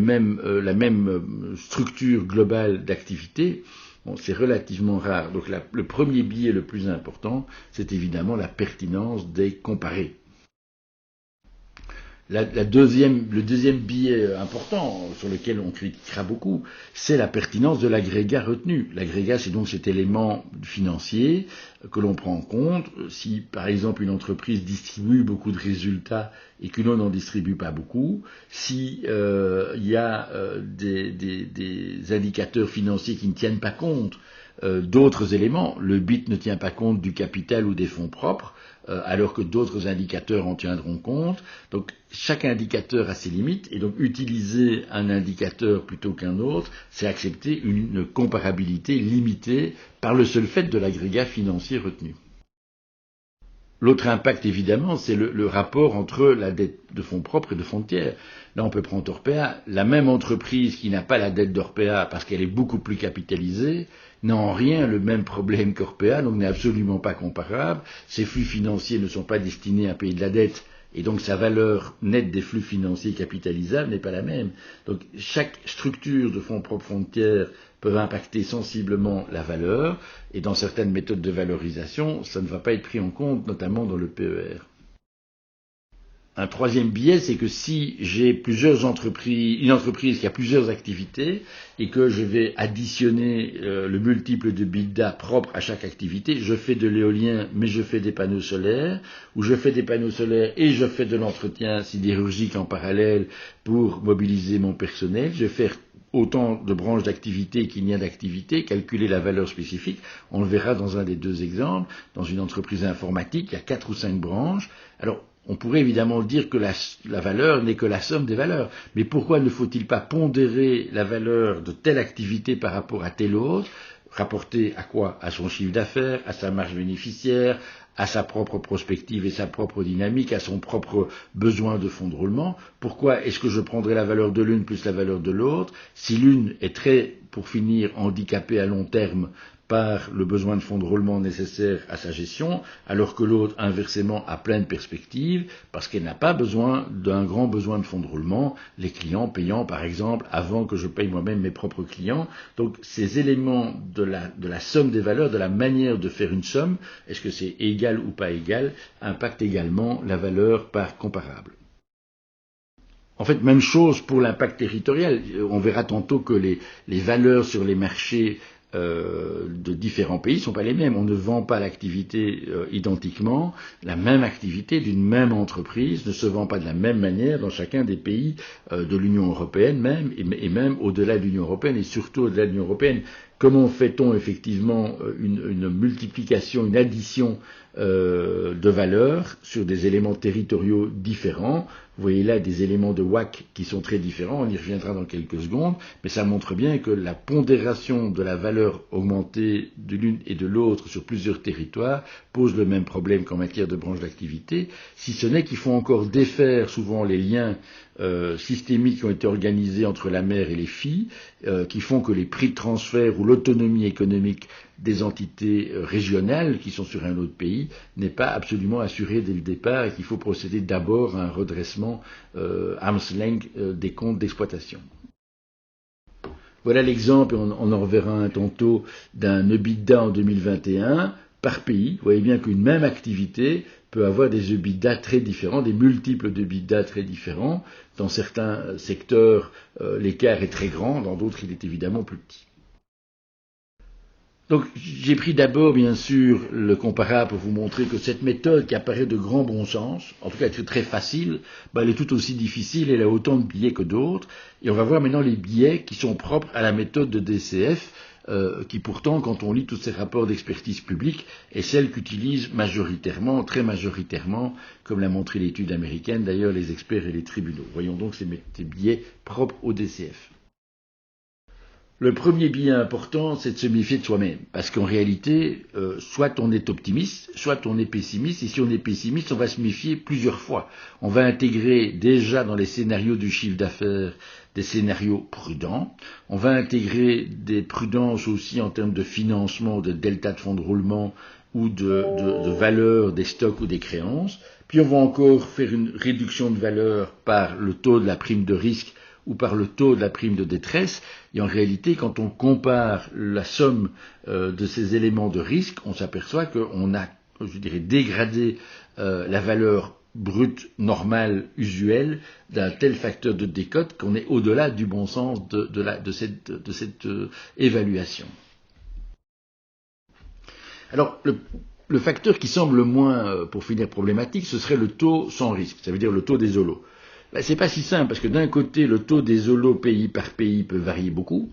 même structure globale d'activité, bon, c'est relativement rare. Donc le premier biais le plus important, c'est évidemment la pertinence des comparés. Le deuxième biais important sur lequel on critiquera beaucoup, c'est la pertinence de l'agrégat retenu. L'agrégat, c'est donc cet élément financier que l'on prend en compte. Si, par exemple, une entreprise distribue beaucoup de résultats et qu'une autre n'en distribue pas beaucoup, si y a des indicateurs financiers qui ne tiennent pas compte d'autres éléments, le BIT ne tient pas compte du capital ou des fonds propres, alors que d'autres indicateurs en tiendront compte. Donc chaque indicateur a ses limites, et donc utiliser un indicateur plutôt qu'un autre, c'est accepter une comparabilité limitée par le seul fait de l'agrégat financier retenu. L'autre impact, évidemment, c'est le rapport entre la dette de fonds propres et de fonds tiers. Là, on peut prendre Orpea. La même entreprise qui n'a pas la dette d'Orpea parce qu'elle est beaucoup plus capitalisée n'a en rien le même problème qu'Orpea, donc n'est absolument pas comparable. Ses flux financiers ne sont pas destinés à payer de la dette, et donc sa valeur nette des flux financiers capitalisables n'est pas la même. Donc chaque structure de fonds propres, fonds tiers peuvent impacter sensiblement la valeur, et dans certaines méthodes de valorisation, ça ne va pas être pris en compte, notamment dans le PER. Un troisième biais, c'est que si j'ai une entreprise qui a plusieurs activités, et que je vais additionner le multiple de EBITDA propre à chaque activité, je fais de l'éolien, mais je fais des panneaux solaires, ou je fais des panneaux solaires et je fais de l'entretien sidérurgique en parallèle pour mobiliser mon personnel, je vais faire autant de branches d'activité qu'il n'y a d'activité, calculer la valeur spécifique. On le verra dans un des 2 exemples. Dans une entreprise informatique, il y a 4 ou 5 branches. Alors, on pourrait évidemment dire que la valeur n'est que la somme des valeurs. Mais pourquoi ne faut-il pas pondérer la valeur de telle activité par rapport à telle autre, rapportée à quoi? À son chiffre d'affaires, à sa marge bénéficiaire, à sa propre prospective et sa propre dynamique, à son propre besoin de fonds de roulement. Pourquoi est-ce que je prendrais la valeur de l'une plus la valeur de l'autre? Si l'une est pour finir, handicapée à long terme par le besoin de fonds de roulement nécessaire à sa gestion, alors que l'autre, inversement, a plein de perspectives, parce qu'elle n'a pas besoin d'un grand besoin de fonds de roulement, les clients payant, par exemple, avant que je paye moi-même mes propres clients. Donc, ces éléments de la somme des valeurs, de la manière de faire une somme, est-ce que c'est égal ou pas égal, impactent également la valeur par comparable. En fait, même chose pour l'impact territorial. On verra tantôt que les valeurs sur les marchés de différents pays ne sont pas les mêmes. On ne vend pas l'activité identiquement. La même activité d'une même entreprise ne se vend pas de la même manière dans chacun des pays de l'Union européenne même, et même au-delà de l'Union européenne, et surtout au-delà de l'Union européenne. Comment fait-on effectivement une multiplication, une addition de valeurs sur des éléments territoriaux différents? Vous voyez là des éléments de WACC qui sont très différents, on y reviendra dans quelques secondes, mais ça montre bien que la pondération de la valeur augmentée de l'une et de l'autre sur plusieurs territoires pose le même problème qu'en matière de branche d'activité, si ce n'est qu'il faut encore défaire souvent les liens systémiques qui ont été organisés entre la mère et les filles, qui font que les prix de transfert ou l'autonomie économique des entités régionales qui sont sur un autre pays n'est pas absolument assurée dès le départ et qu'il faut procéder d'abord à un redressement arm's length des comptes d'exploitation. Voilà l'exemple, on en reverra un tantôt, d'un EBITDA en 2021 par pays. Vous voyez bien qu'une même activité peut avoir des EBITDA très différents, des multiples d'EBITDA très différents. Dans certains secteurs, l'écart est très grand, dans d'autres, il est évidemment plus petit. Donc j'ai pris d'abord, bien sûr, le comparable pour vous montrer que cette méthode qui apparaît de grand bon sens, en tout cas être très facile, elle est tout aussi difficile, elle a autant de biais que d'autres. Et on va voir maintenant les biais qui sont propres à la méthode de DCF, qui pourtant, quand on lit tous ces rapports d'expertise publique, est celle qu'utilisent majoritairement, très majoritairement, comme l'a montré l'étude américaine, d'ailleurs les experts et les tribunaux. Voyons donc ces biais propres au DCF. Le premier biais important, c'est de se méfier de soi-même, parce qu'en réalité, soit on est optimiste, soit on est pessimiste, et si on est pessimiste, on va se méfier plusieurs fois. On va intégrer déjà dans les scénarios du chiffre d'affaires des scénarios prudents, on va intégrer des prudences aussi en termes de financement, de delta de fonds de roulement, ou de valeur des stocks ou des créances, puis on va encore faire une réduction de valeur par le taux de la prime de risque, ou par le taux de la prime de détresse, et en réalité, quand on compare la somme de ces éléments de risque, on s'aperçoit qu'on a, je dirais, dégradé la valeur brute, normale, usuelle, d'un tel facteur de décote qu'on est au-delà du bon sens de cette évaluation. Alors, le facteur qui semble le moins, pour finir, problématique, ce serait le taux sans risque, ça veut dire le taux des holos. C'est pas si simple, parce que d'un côté, le taux des holos pays par pays peut varier beaucoup.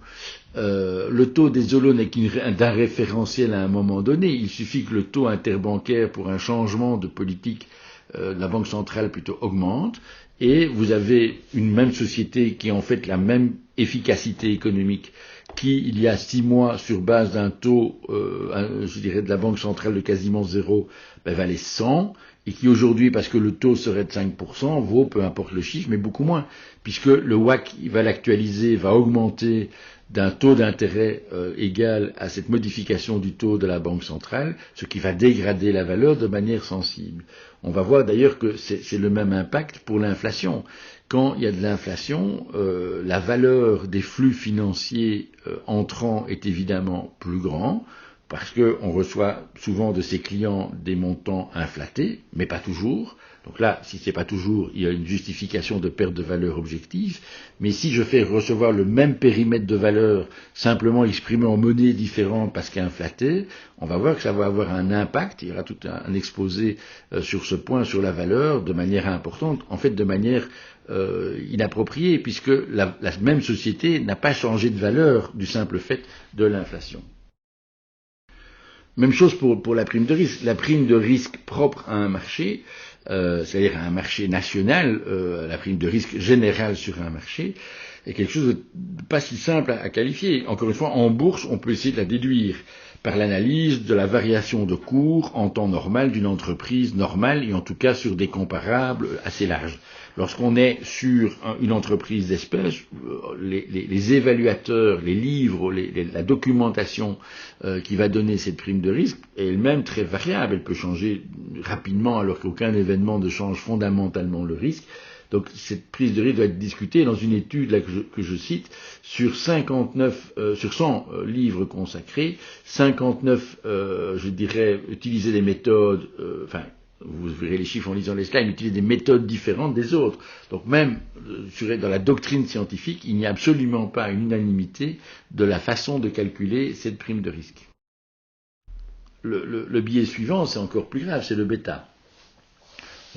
Le taux des holos n'est qu'un référentiel à un moment donné. Il suffit que le taux interbancaire pour un changement de politique de la Banque centrale plutôt augmente, et vous avez une même société qui a en fait la même efficacité économique qui, il y a 6 mois, sur base d'un taux, je dirais, de la Banque centrale de quasiment zéro, valait 100, et qui aujourd'hui, parce que le taux serait de 5%, vaut, peu importe le chiffre, mais beaucoup moins, puisque le WACC, il va l'actualiser, va augmenter d'un taux d'intérêt égal à cette modification du taux de la Banque centrale, ce qui va dégrader la valeur de manière sensible. On va voir d'ailleurs que c'est le même impact pour l'inflation. Quand il y a de l'inflation, la valeur des flux financiers entrants est évidemment plus grande, parce qu'on reçoit souvent de ses clients des montants inflatés, mais pas toujours. Donc là, si c'est pas toujours, il y a une justification de perte de valeur objective. Mais si je fais recevoir le même périmètre de valeur, simplement exprimé en monnaie différente parce qu'inflatée, on va voir que ça va avoir un impact. Il y aura tout un exposé sur ce point, sur la valeur, de manière importante, en fait de manière inappropriée, puisque la même société n'a pas changé de valeur du simple fait de l'inflation. Même chose pour la prime de risque. La prime de risque propre à un marché, c'est-à-dire à un marché national, la prime de risque générale sur un marché, est quelque chose de pas si simple à qualifier. Encore une fois, en bourse, on peut essayer de la déduire. par l'analyse de la variation de cours en temps normal d'une entreprise normale et en tout cas sur des comparables assez larges. Lorsqu'on est sur une entreprise d'espèces, les évaluateurs, les livres, la documentation qui va donner cette prime de risque est elle-même très variable. Elle peut changer rapidement alors qu'aucun événement ne change fondamentalement le risque. Donc cette prise de risque doit être discutée dans une étude là, que je cite, sur 100 livres consacrés, 59, je dirais, utilisaient des méthodes, vous verrez les chiffres en lisant les slides, utiliser des méthodes différentes des autres. Donc même dans la doctrine scientifique, il n'y a absolument pas une unanimité de la façon de calculer cette prime de risque. Le biais suivant, c'est encore plus grave, c'est le bêta.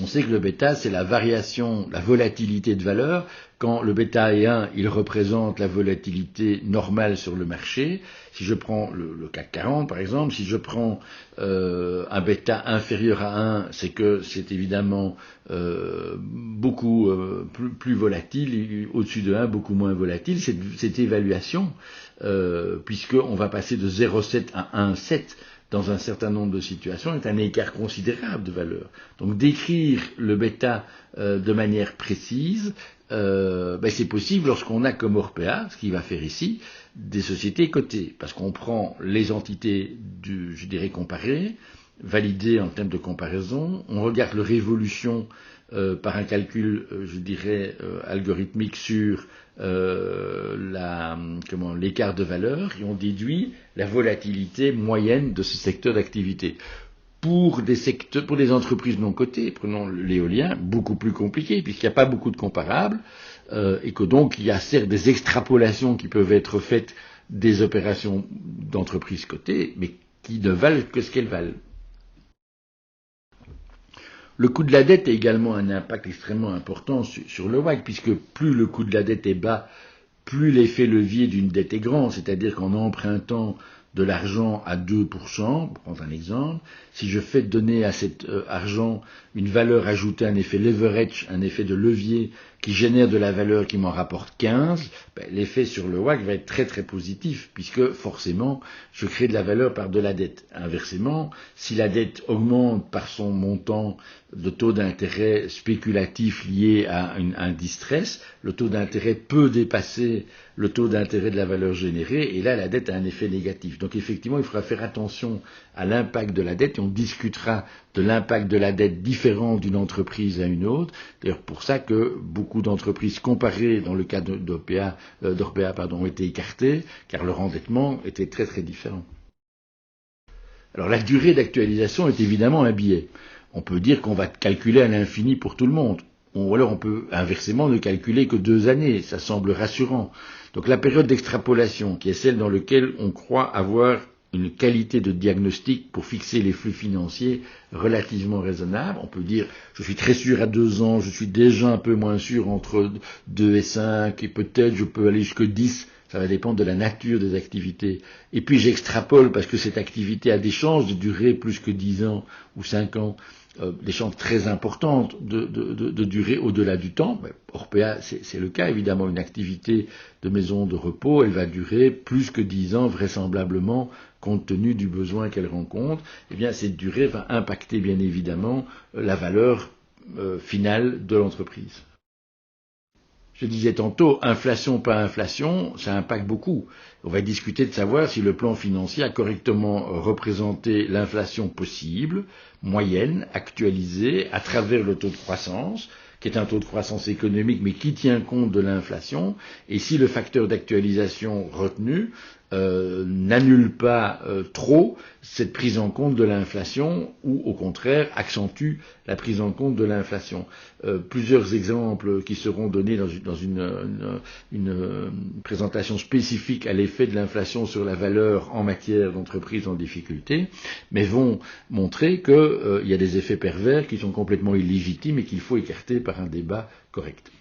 On sait que le bêta, c'est la variation, la volatilité de valeur. Quand le bêta est 1, il représente la volatilité normale sur le marché. Si je prends le CAC 40, par exemple, si je prends un bêta inférieur à 1, c'est que c'est évidemment beaucoup plus volatile, au-dessus de 1, beaucoup moins volatile. Cette évaluation, puisqu'on va passer de 0,7 à 1,7, dans un certain nombre de situations, est un écart considérable de valeur. Donc décrire le bêta de manière précise, c'est possible lorsqu'on a comme Orpea, ce qu'il va faire ici, des sociétés cotées, parce qu'on prend les entités je dirais comparées, validées en termes de comparaison, on regarde leur évolution par un calcul, je dirais, algorithmique sur l'écart de valeur, et on déduit la volatilité moyenne de ce secteur d'activité. Pour des entreprises non cotées, prenons l'éolien, beaucoup plus compliqué, puisqu'il n'y a pas beaucoup de comparables, et que donc il y a certes des extrapolations qui peuvent être faites des opérations d'entreprises cotées, mais qui ne valent que ce qu'elles valent. Le coût de la dette a également un impact extrêmement important sur le WACC, puisque plus le coût de la dette est bas, plus l'effet levier d'une dette est grand, c'est-à-dire qu'en empruntant de l'argent à 2%, pour prendre un exemple, si je fais donner à cet argent une valeur ajoutée, un effet leverage, un effet de levier qui génère de la valeur qui m'en rapporte 15, l'effet sur le WACC va être très très positif, puisque forcément je crée de la valeur par de la dette. Inversement, si la dette augmente par son montant de taux d'intérêt spéculatif lié à un distress, le taux d'intérêt peut dépasser le taux d'intérêt de la valeur générée, et là la dette a un effet négatif. Donc effectivement, il faudra faire attention à l'impact de la dette, et on discutera de l'impact de la dette différent d'une entreprise à une autre. D'ailleurs, pour ça que beaucoup d'entreprises comparées dans le cas d'Orpea ont été écartées, car leur endettement était très très différent. Alors la durée d'actualisation est évidemment un biais. On peut dire qu'on va calculer à l'infini pour tout le monde. Ou alors on peut inversement ne calculer que 2 années, ça semble rassurant. Donc la période d'extrapolation, qui est celle dans laquelle on croit avoir une qualité de diagnostic pour fixer les flux financiers relativement raisonnable. On peut dire, je suis très sûr à 2 ans, je suis déjà un peu moins sûr entre 2 et 5, et peut-être je peux aller jusqu'à 10, ça va dépendre de la nature des activités. Et puis j'extrapole parce que cette activité a des chances de durer plus que 10 ans ou 5 ans. Des chances très importantes de durer au-delà du temps. Orpea, c'est le cas, évidemment, une activité de maison de repos, elle va durer plus que 10 ans, vraisemblablement, compte tenu du besoin qu'elle rencontre. Eh bien, cette durée va impacter, bien évidemment, la valeur finale de l'entreprise. Je disais tantôt, inflation, pas inflation, ça impacte beaucoup. On va discuter de savoir si le plan financier a correctement représenté l'inflation possible, moyenne, actualisée, à travers le taux de croissance, qui est un taux de croissance économique, mais qui tient compte de l'inflation, et si le facteur d'actualisation retenu n'annule pas trop cette prise en compte de l'inflation, ou au contraire accentue la prise en compte de l'inflation. Plusieurs exemples qui seront donnés dans une présentation spécifique à l'effet de l'inflation sur la valeur en matière d'entreprises en difficulté, mais vont montrer qu'il y a des effets pervers qui sont complètement illégitimes et qu'il faut écarter par un débat correct.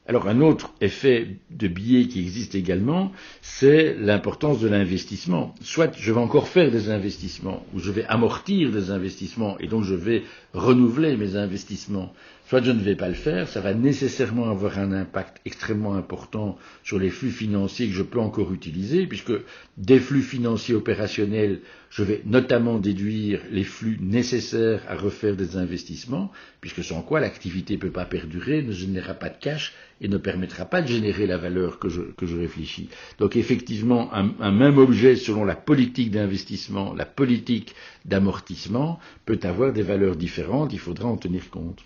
Alors un autre effet de biais qui existe également, c'est l'importance de l'investissement. Soit je vais encore faire des investissements, ou je vais amortir des investissements, et donc je vais renouveler mes investissements soit je ne vais pas le faire, ça va nécessairement avoir un impact extrêmement important sur les flux financiers que je peux encore utiliser, puisque des flux financiers opérationnels, je vais notamment déduire les flux nécessaires à refaire des investissements, puisque sans quoi l'activité ne peut pas perdurer, ne générera pas de cash et ne permettra pas de générer la valeur que je réfléchis. Donc effectivement, un même objet, selon la politique d'investissement, la politique d'amortissement, peut avoir des valeurs différentes, il faudra en tenir compte.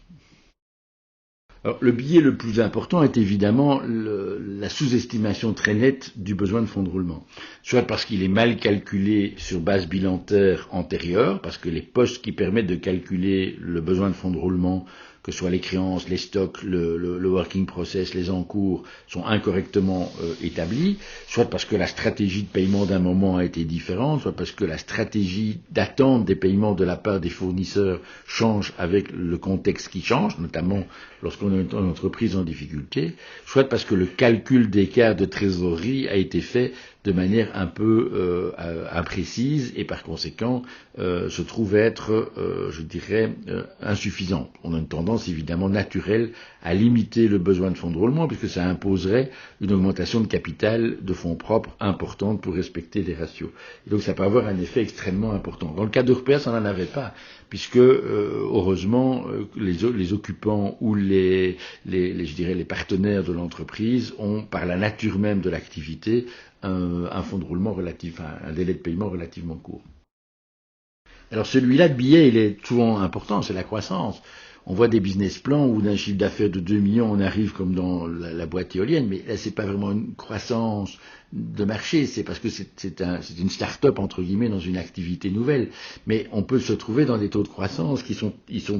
Alors, le biais le plus important est évidemment la sous-estimation très nette du besoin de fonds de roulement. Soit parce qu'il est mal calculé sur base bilantaire antérieure, parce que les postes qui permettent de calculer le besoin de fonds de roulement, que ce soit les créances, les stocks, le working process, les encours, sont incorrectement établis, soit parce que la stratégie de paiement d'un moment a été différente, soit parce que la stratégie d'attente des paiements de la part des fournisseurs change avec le contexte qui change, notamment lorsqu'on est une entreprise en difficulté, soit parce que le calcul d'écart de trésorerie a été fait de manière un peu imprécise et par conséquent se trouve être, je dirais, insuffisante. On a une tendance évidemment naturelle à limiter le besoin de fonds de roulement puisque ça imposerait une augmentation de capital de fonds propres importante pour respecter des ratios. Et donc ça peut avoir un effet extrêmement important. Dans le cas d'Orpea, ça n'en avait pas puisque heureusement les occupants ou je dirais les partenaires de l'entreprise ont par la nature même de l'activité un fonds de roulement un délai de paiement relativement court. Alors celui-là de biais, il est souvent important, c'est la croissance. On voit des business plans où d'un chiffre d'affaires de 2 millions, on arrive comme dans la boîte éolienne, mais là c'est pas vraiment une croissance de marché, c'est parce que c'est une start-up entre guillemets dans une activité nouvelle. Mais on peut se trouver dans des taux de croissance qui sont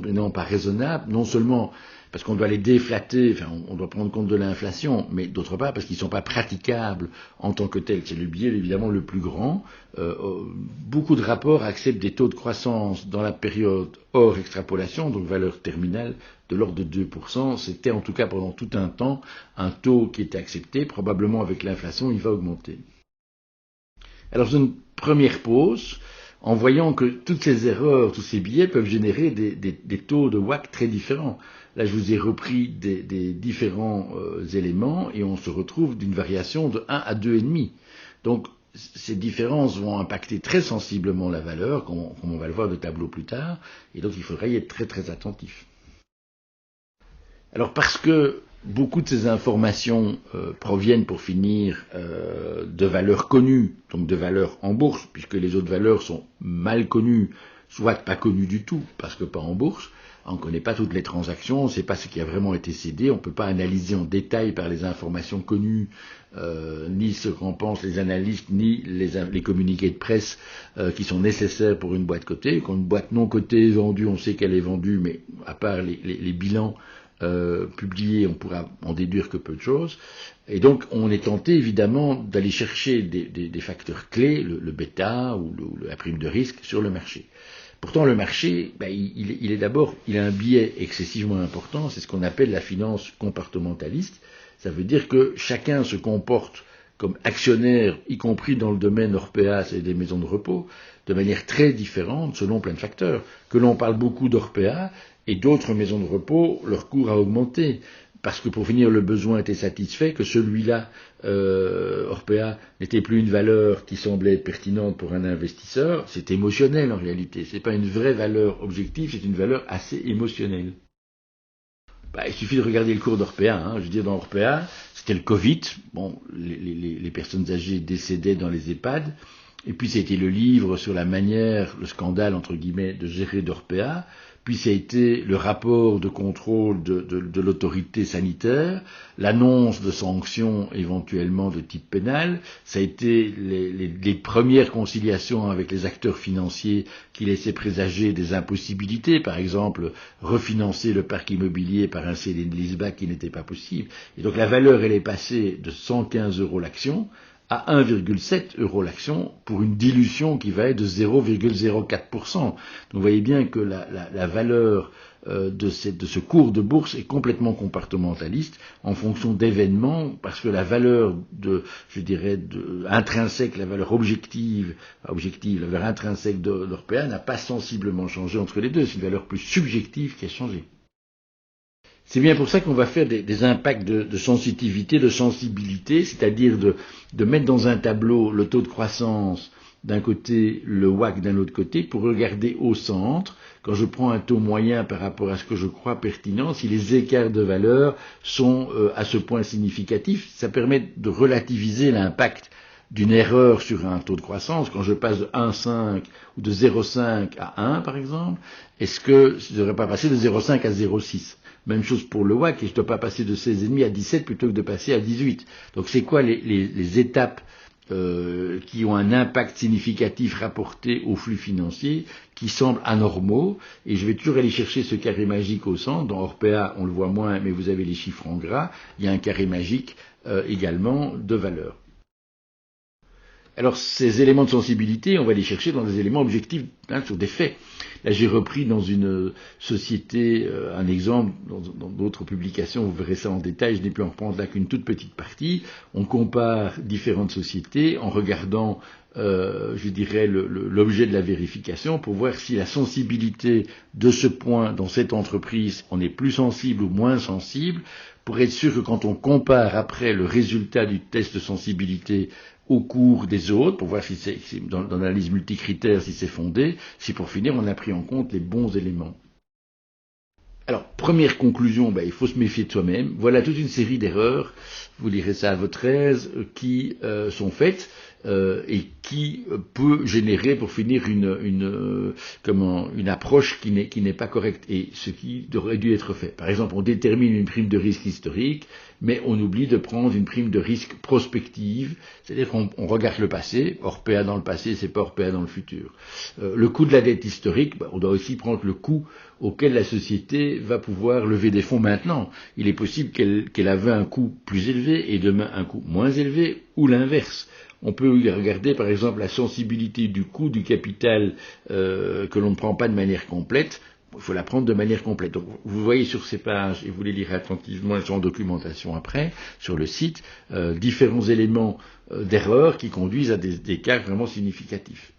non pas raisonnables, non seulement parce qu'on doit les déflater, enfin on doit prendre compte de l'inflation, mais d'autre part parce qu'ils ne sont pas praticables en tant que tels. C'est le biais évidemment le plus grand. Beaucoup de rapports acceptent des taux de croissance dans la période hors extrapolation, donc valeur terminale, de l'ordre de 2%. C'était en tout cas pendant tout un temps un taux qui était accepté. Probablement avec l'inflation, il va augmenter. Alors une première pause, en voyant que toutes ces erreurs, tous ces biais peuvent générer des taux de WACC très différents. Là, je vous ai repris des différents éléments et on se retrouve d'une variation de 1 à 2,5. Donc, ces différences vont impacter très sensiblement la valeur, comme on va le voir de tableau plus tard, et donc il faudra y être très très attentif. Alors, parce que beaucoup de ces informations proviennent pour finir de valeurs connues, donc de valeurs en bourse, puisque les autres valeurs sont mal connues, soit pas connues du tout, parce que pas en bourse. On ne connaît pas toutes les transactions, on ne sait pas ce qui a vraiment été cédé, on ne peut pas analyser en détail par les informations connues, ni ce qu'en pensent les analystes, ni les communiqués de presse qui sont nécessaires pour une boîte cotée. Quand une boîte non cotée est vendue, on sait qu'elle est vendue, mais à part les bilans publiés, on pourra en déduire que peu de choses. Et donc on est tenté évidemment d'aller chercher des facteurs clés, le bêta ou la prime de risque sur le marché. Pourtant, le marché, il a un biais excessivement important, c'est ce qu'on appelle la finance comportementaliste. Ça veut dire que chacun se comporte comme actionnaire, y compris dans le domaine Orpea et des maisons de repos, de manière très différente selon plein de facteurs. Que l'on parle beaucoup d'Orpea et d'autres maisons de repos, leur cours a augmenté. Parce que pour finir, le besoin était satisfait, que celui-là, Orpea, n'était plus une valeur qui semblait être pertinente pour un investisseur. C'est émotionnel en réalité. C'est pas une vraie valeur objective, c'est une valeur assez émotionnelle. Il suffit de regarder le cours d'Orpea. Je veux dire, dans Orpea, c'était le Covid. Bon, les personnes âgées décédaient dans les EHPAD. Et puis, ça a été le livre sur la manière, le scandale, entre guillemets, de gérer d'Orpea. Puis ça a été le rapport de contrôle de l'autorité sanitaire, l'annonce de sanctions éventuellement de type pénal, ça a été les premières conciliations avec les acteurs financiers qui laissaient présager des impossibilités, par exemple refinancer le parc immobilier par un CD de leaseback qui n'était pas possible. Et donc la valeur, elle est passée de 115 € l'action à 1,7 € l'action pour une dilution qui va être de 0,04%. Donc vous voyez bien que la valeur de ce cours de bourse est complètement comportementaliste en fonction d'événements, parce que la valeur intrinsèque, la valeur objective, la valeur intrinsèque d'Orpea n'a pas sensiblement changé entre les deux. C'est une valeur plus subjective qui a changé. C'est bien pour ça qu'on va faire des impacts de sensitivité, de sensibilité, c'est-à-dire de mettre dans un tableau le taux de croissance d'un côté, le WACC d'un autre côté, pour regarder au centre, quand je prends un taux moyen par rapport à ce que je crois pertinent, si les écarts de valeur sont à ce point significatifs. Ça permet de relativiser l'impact d'une erreur sur un taux de croissance. Quand je passe de 1,5 ou de 0,5 à 1, par exemple, est-ce que je ne devrais pas passer de 0,5 à 0,6 ? Même chose pour le WACC, et je ne dois pas passer de 16,5 à 17 plutôt que de passer à 18. Donc c'est quoi les étapes qui ont un impact significatif rapporté aux flux financiers qui semblent anormaux, et je vais toujours aller chercher ce carré magique au centre. Dans Orpea, on le voit moins, mais vous avez les chiffres en gras, il y a un carré magique également de valeur. Alors ces éléments de sensibilité, on va les chercher dans des éléments objectifs, sur des faits. Là j'ai repris dans une société un exemple, dans d'autres publications vous verrez ça en détail, je n'ai pu en reprendre là qu'une toute petite partie. On compare différentes sociétés en regardant je dirais l'objet de la vérification pour voir si la sensibilité de ce point dans cette entreprise, on est plus sensible ou moins sensible, pour être sûr que quand on compare après le résultat du test de sensibilité au cours des autres, pour voir si c'est dans l'analyse multicritère, si c'est fondé, si pour finir on a pris en compte les bons éléments. Alors, première conclusion, il faut se méfier de soi-même. Voilà toute une série d'erreurs, vous lirez ça à votre aise, qui sont faites et qui peut générer, pour finir, une approche qui n'est pas correcte et ce qui aurait dû être fait. Par exemple, on détermine une prime de risque historique, mais on oublie de prendre une prime de risque prospective, c'est-à-dire qu'on regarde le passé. Orpea dans le passé, c'est pas Orpea dans le futur. Le coût de la dette historique, on doit aussi prendre le coût auquel la société va pouvoir lever des fonds maintenant. Il est possible qu'elle avait un coût plus élevé et demain un coût moins élevé, ou l'inverse. On peut regarder par exemple la sensibilité du coût du capital que l'on ne prend pas de manière complète. Il faut la prendre de manière complète. Donc, vous voyez sur ces pages, et vous les lirez attentivement, elles sont en documentation après, sur le site, différents éléments d'erreur qui conduisent à des cas vraiment significatifs.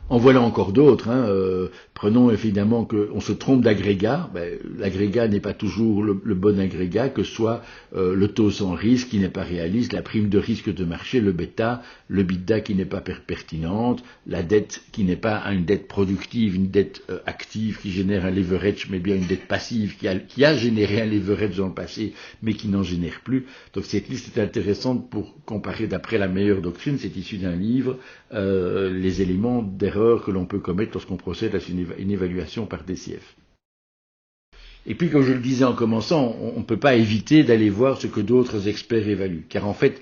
En voilà encore d'autres. Prenons évidemment qu'on se trompe d'agrégat. L'agrégat n'est pas toujours le bon agrégat, que ce soit le taux sans risque qui n'est pas réaliste, la prime de risque de marché, le bêta, le bidda qui n'est pas pertinente, la dette qui n'est pas une dette productive, une dette active qui génère un leverage, mais bien une dette passive qui a généré un leverage dans le passé, mais qui n'en génère plus. Donc cette liste est intéressante pour comparer d'après la meilleure doctrine, c'est issu d'un livre, les éléments d'erreur que l'on peut commettre lorsqu'on procède à une évaluation par DCF. Et puis, comme je le disais en commençant, on ne peut pas éviter d'aller voir ce que d'autres experts évaluent. Car en fait,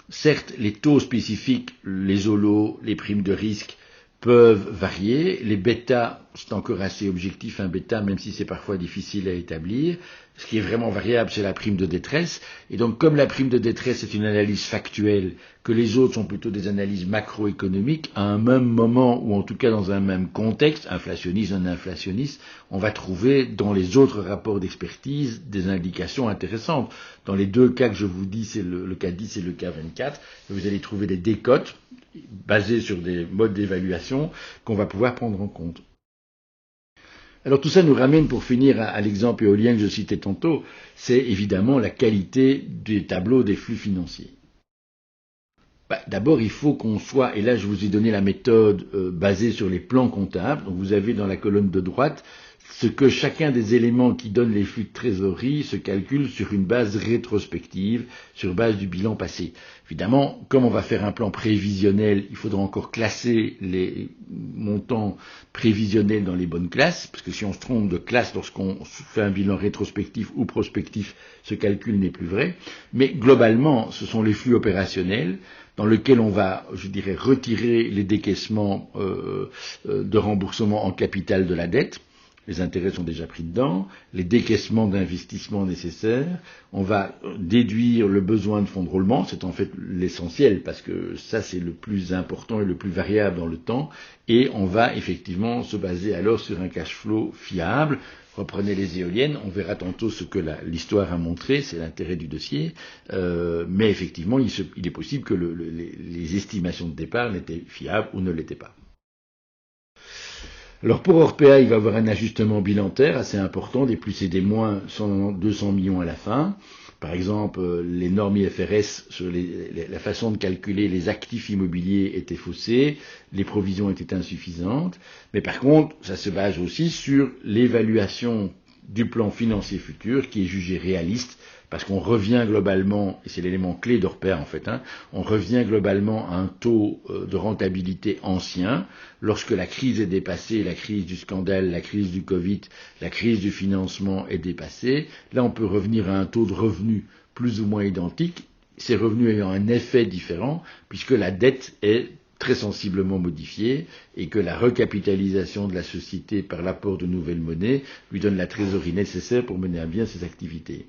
certes, les taux spécifiques, les OLO, les primes de risque, peuvent varier. Les bêtas, c'est encore assez objectif, un bêta, même si c'est parfois difficile à établir. Ce qui est vraiment variable, c'est la prime de détresse. Et donc, comme la prime de détresse est une analyse factuelle, que les autres sont plutôt des analyses macroéconomiques, à un même moment, ou en tout cas dans un même contexte, inflationniste, non inflationniste, on va trouver dans les autres rapports d'expertise des indications intéressantes. Dans les deux cas que je vous dis, c'est le cas 10 et le cas 24, vous allez trouver des décotes basées sur des modes d'évaluation qu'on va pouvoir prendre en compte. Alors tout ça nous ramène pour finir à l'exemple éolien que je citais tantôt, c'est évidemment la qualité des tableaux des flux financiers. D'abord il faut qu'on soit, et là je vous ai donné la méthode basée sur les plans comptables, donc vous avez dans la colonne de droite ce que chacun des éléments qui donnent les flux de trésorerie se calcule sur une base rétrospective, sur base du bilan passé. Évidemment, comme on va faire un plan prévisionnel, il faudra encore classer les montants prévisionnels dans les bonnes classes, parce que si on se trompe de classe lorsqu'on fait un bilan rétrospectif ou prospectif, ce calcul n'est plus vrai. Mais globalement, ce sont les flux opérationnels dans lesquels on va, je dirais, retirer les décaissements de remboursement en capital de la dette. Les intérêts sont déjà pris dedans, les décaissements d'investissement nécessaires, on va déduire le besoin de fonds de roulement, c'est en fait l'essentiel parce que ça c'est le plus important et le plus variable dans le temps, et on va effectivement se baser alors sur un cash flow fiable. Reprenez les éoliennes, on verra tantôt ce que l'histoire a montré, c'est l'intérêt du dossier, mais effectivement il est possible que les estimations de départ n'étaient fiables ou ne l'étaient pas. Alors pour Orpea, il va y avoir un ajustement bilantaire assez important, des plus et des moins, 200 millions à la fin. Par exemple, les normes IFRS sur la façon de calculer les actifs immobiliers étaient faussées, les provisions étaient insuffisantes, mais par contre, ça se base aussi sur l'évaluation du plan financier futur qui est jugé réaliste, parce qu'on revient globalement, et c'est l'élément clé d'Orpea en fait, on revient globalement à un taux de rentabilité ancien. Lorsque la crise est dépassée, la crise du scandale, la crise du Covid, la crise du financement est dépassée, là on peut revenir à un taux de revenu plus ou moins identique, ces revenus ayant un effet différent, puisque la dette est très sensiblement modifiée et que la recapitalisation de la société par l'apport de nouvelles monnaies lui donne la trésorerie nécessaire pour mener à bien ses activités.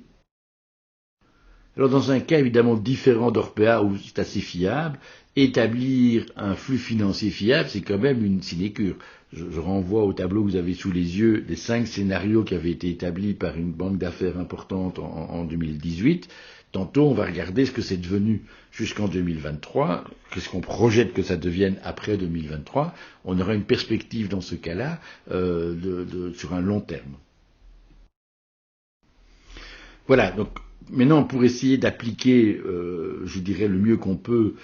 Alors dans un cas évidemment différent d'Orpea où c'est assez fiable, établir un flux financier fiable, c'est quand même une sinécure. Je renvoie au tableau que vous avez sous les yeux des 5 scénarios qui avaient été établis par une banque d'affaires importante en 2018. Tantôt, on va regarder ce que c'est devenu jusqu'en 2023, qu'est-ce qu'on projette que ça devienne après 2023. On aura une perspective dans ce cas-là sur un long terme. Voilà, donc maintenant pour essayer d'appliquer, je dirais le mieux qu'on peut,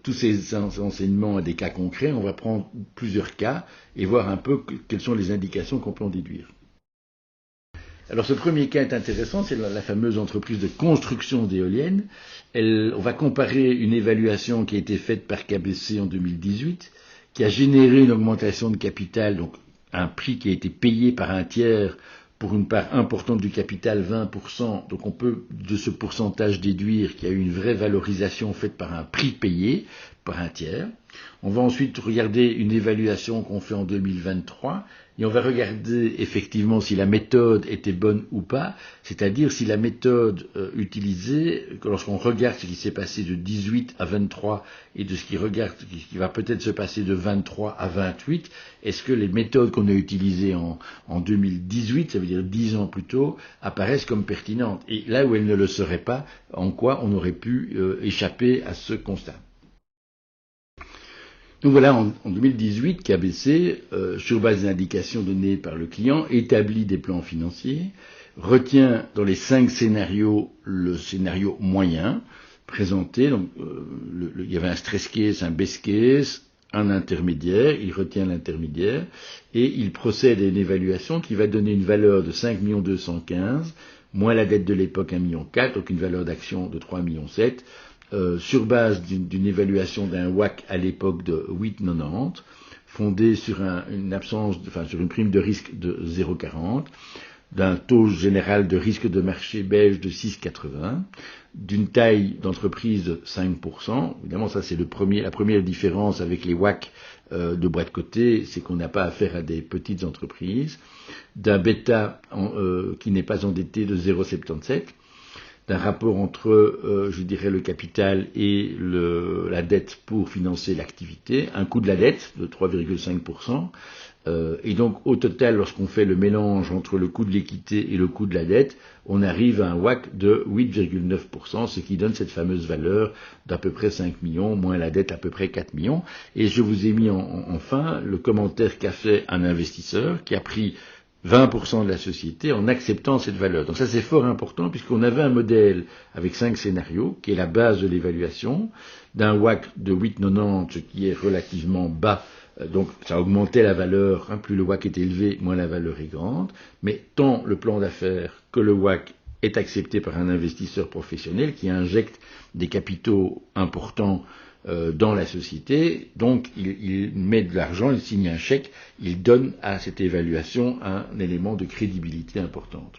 tous ces enseignements à des cas concrets, on va prendre plusieurs cas et voir un peu quelles sont les indications qu'on peut en déduire. Alors ce premier cas est intéressant, c'est la fameuse entreprise de construction d'éoliennes. On va comparer une évaluation qui a été faite par KBC en 2018, qui a généré une augmentation de capital, donc un prix qui a été payé par un tiers pour une part importante du capital, 20%, donc on peut de ce pourcentage déduire qu'il y a eu une vraie valorisation faite par un prix payé par un tiers. On va ensuite regarder une évaluation qu'on fait en 2023 et on va regarder effectivement si la méthode était bonne ou pas, c'est-à-dire si la méthode utilisée, lorsqu'on regarde ce qui s'est passé de 18 à 23 et de ce qui va peut-être se passer de 23 à 28, est-ce que les méthodes qu'on a utilisées en 2018, ça veut dire 10 ans plus tôt, apparaissent comme pertinentes. Et là où elles ne le seraient pas, en quoi on aurait pu échapper à ce constat. Donc voilà, en 2018, KBC, sur base des indications données par le client, établit des plans financiers, retient dans les 5 scénarios le scénario moyen présenté. Donc, il y avait un stress case, un base case, un intermédiaire, il retient l'intermédiaire et il procède à une évaluation qui va donner une valeur de 5 215 moins la dette de l'époque 1,4 million, donc une valeur d'action de 3,7 millions. Sur base d'une évaluation d'un WACC à l'époque de 8,90, fondée sur sur une prime de risque de 0,40, d'un taux général de risque de marché belge de 6,80, d'une taille d'entreprise de 5%. Évidemment, ça c'est la première différence avec les WACC de boîte cotée, c'est qu'on n'a pas affaire à des petites entreprises, d'un bêta qui n'est pas endetté de 0,77, d'un rapport entre, je dirais, le capital et la dette pour financer l'activité, un coût de la dette de 3,5%, et donc au total, lorsqu'on fait le mélange entre le coût de l'équité et le coût de la dette, on arrive à un WACC de 8,9%, ce qui donne cette fameuse valeur d'à peu près 5 millions, moins la dette à peu près 4 millions. Et je vous ai mis enfin le commentaire qu'a fait un investisseur qui a pris 20% de la société en acceptant cette valeur. Donc ça c'est fort important puisqu'on avait un modèle avec 5 scénarios qui est la base de l'évaluation, d'un WACC de 8,90 ce qui est relativement bas, donc ça augmentait la valeur, plus le WACC est élevé, moins la valeur est grande, mais tant le plan d'affaires que le WACC est accepté par un investisseur professionnel qui injecte des capitaux importants dans la société, donc il met de l'argent, il signe un chèque, il donne à cette évaluation un élément de crédibilité importante.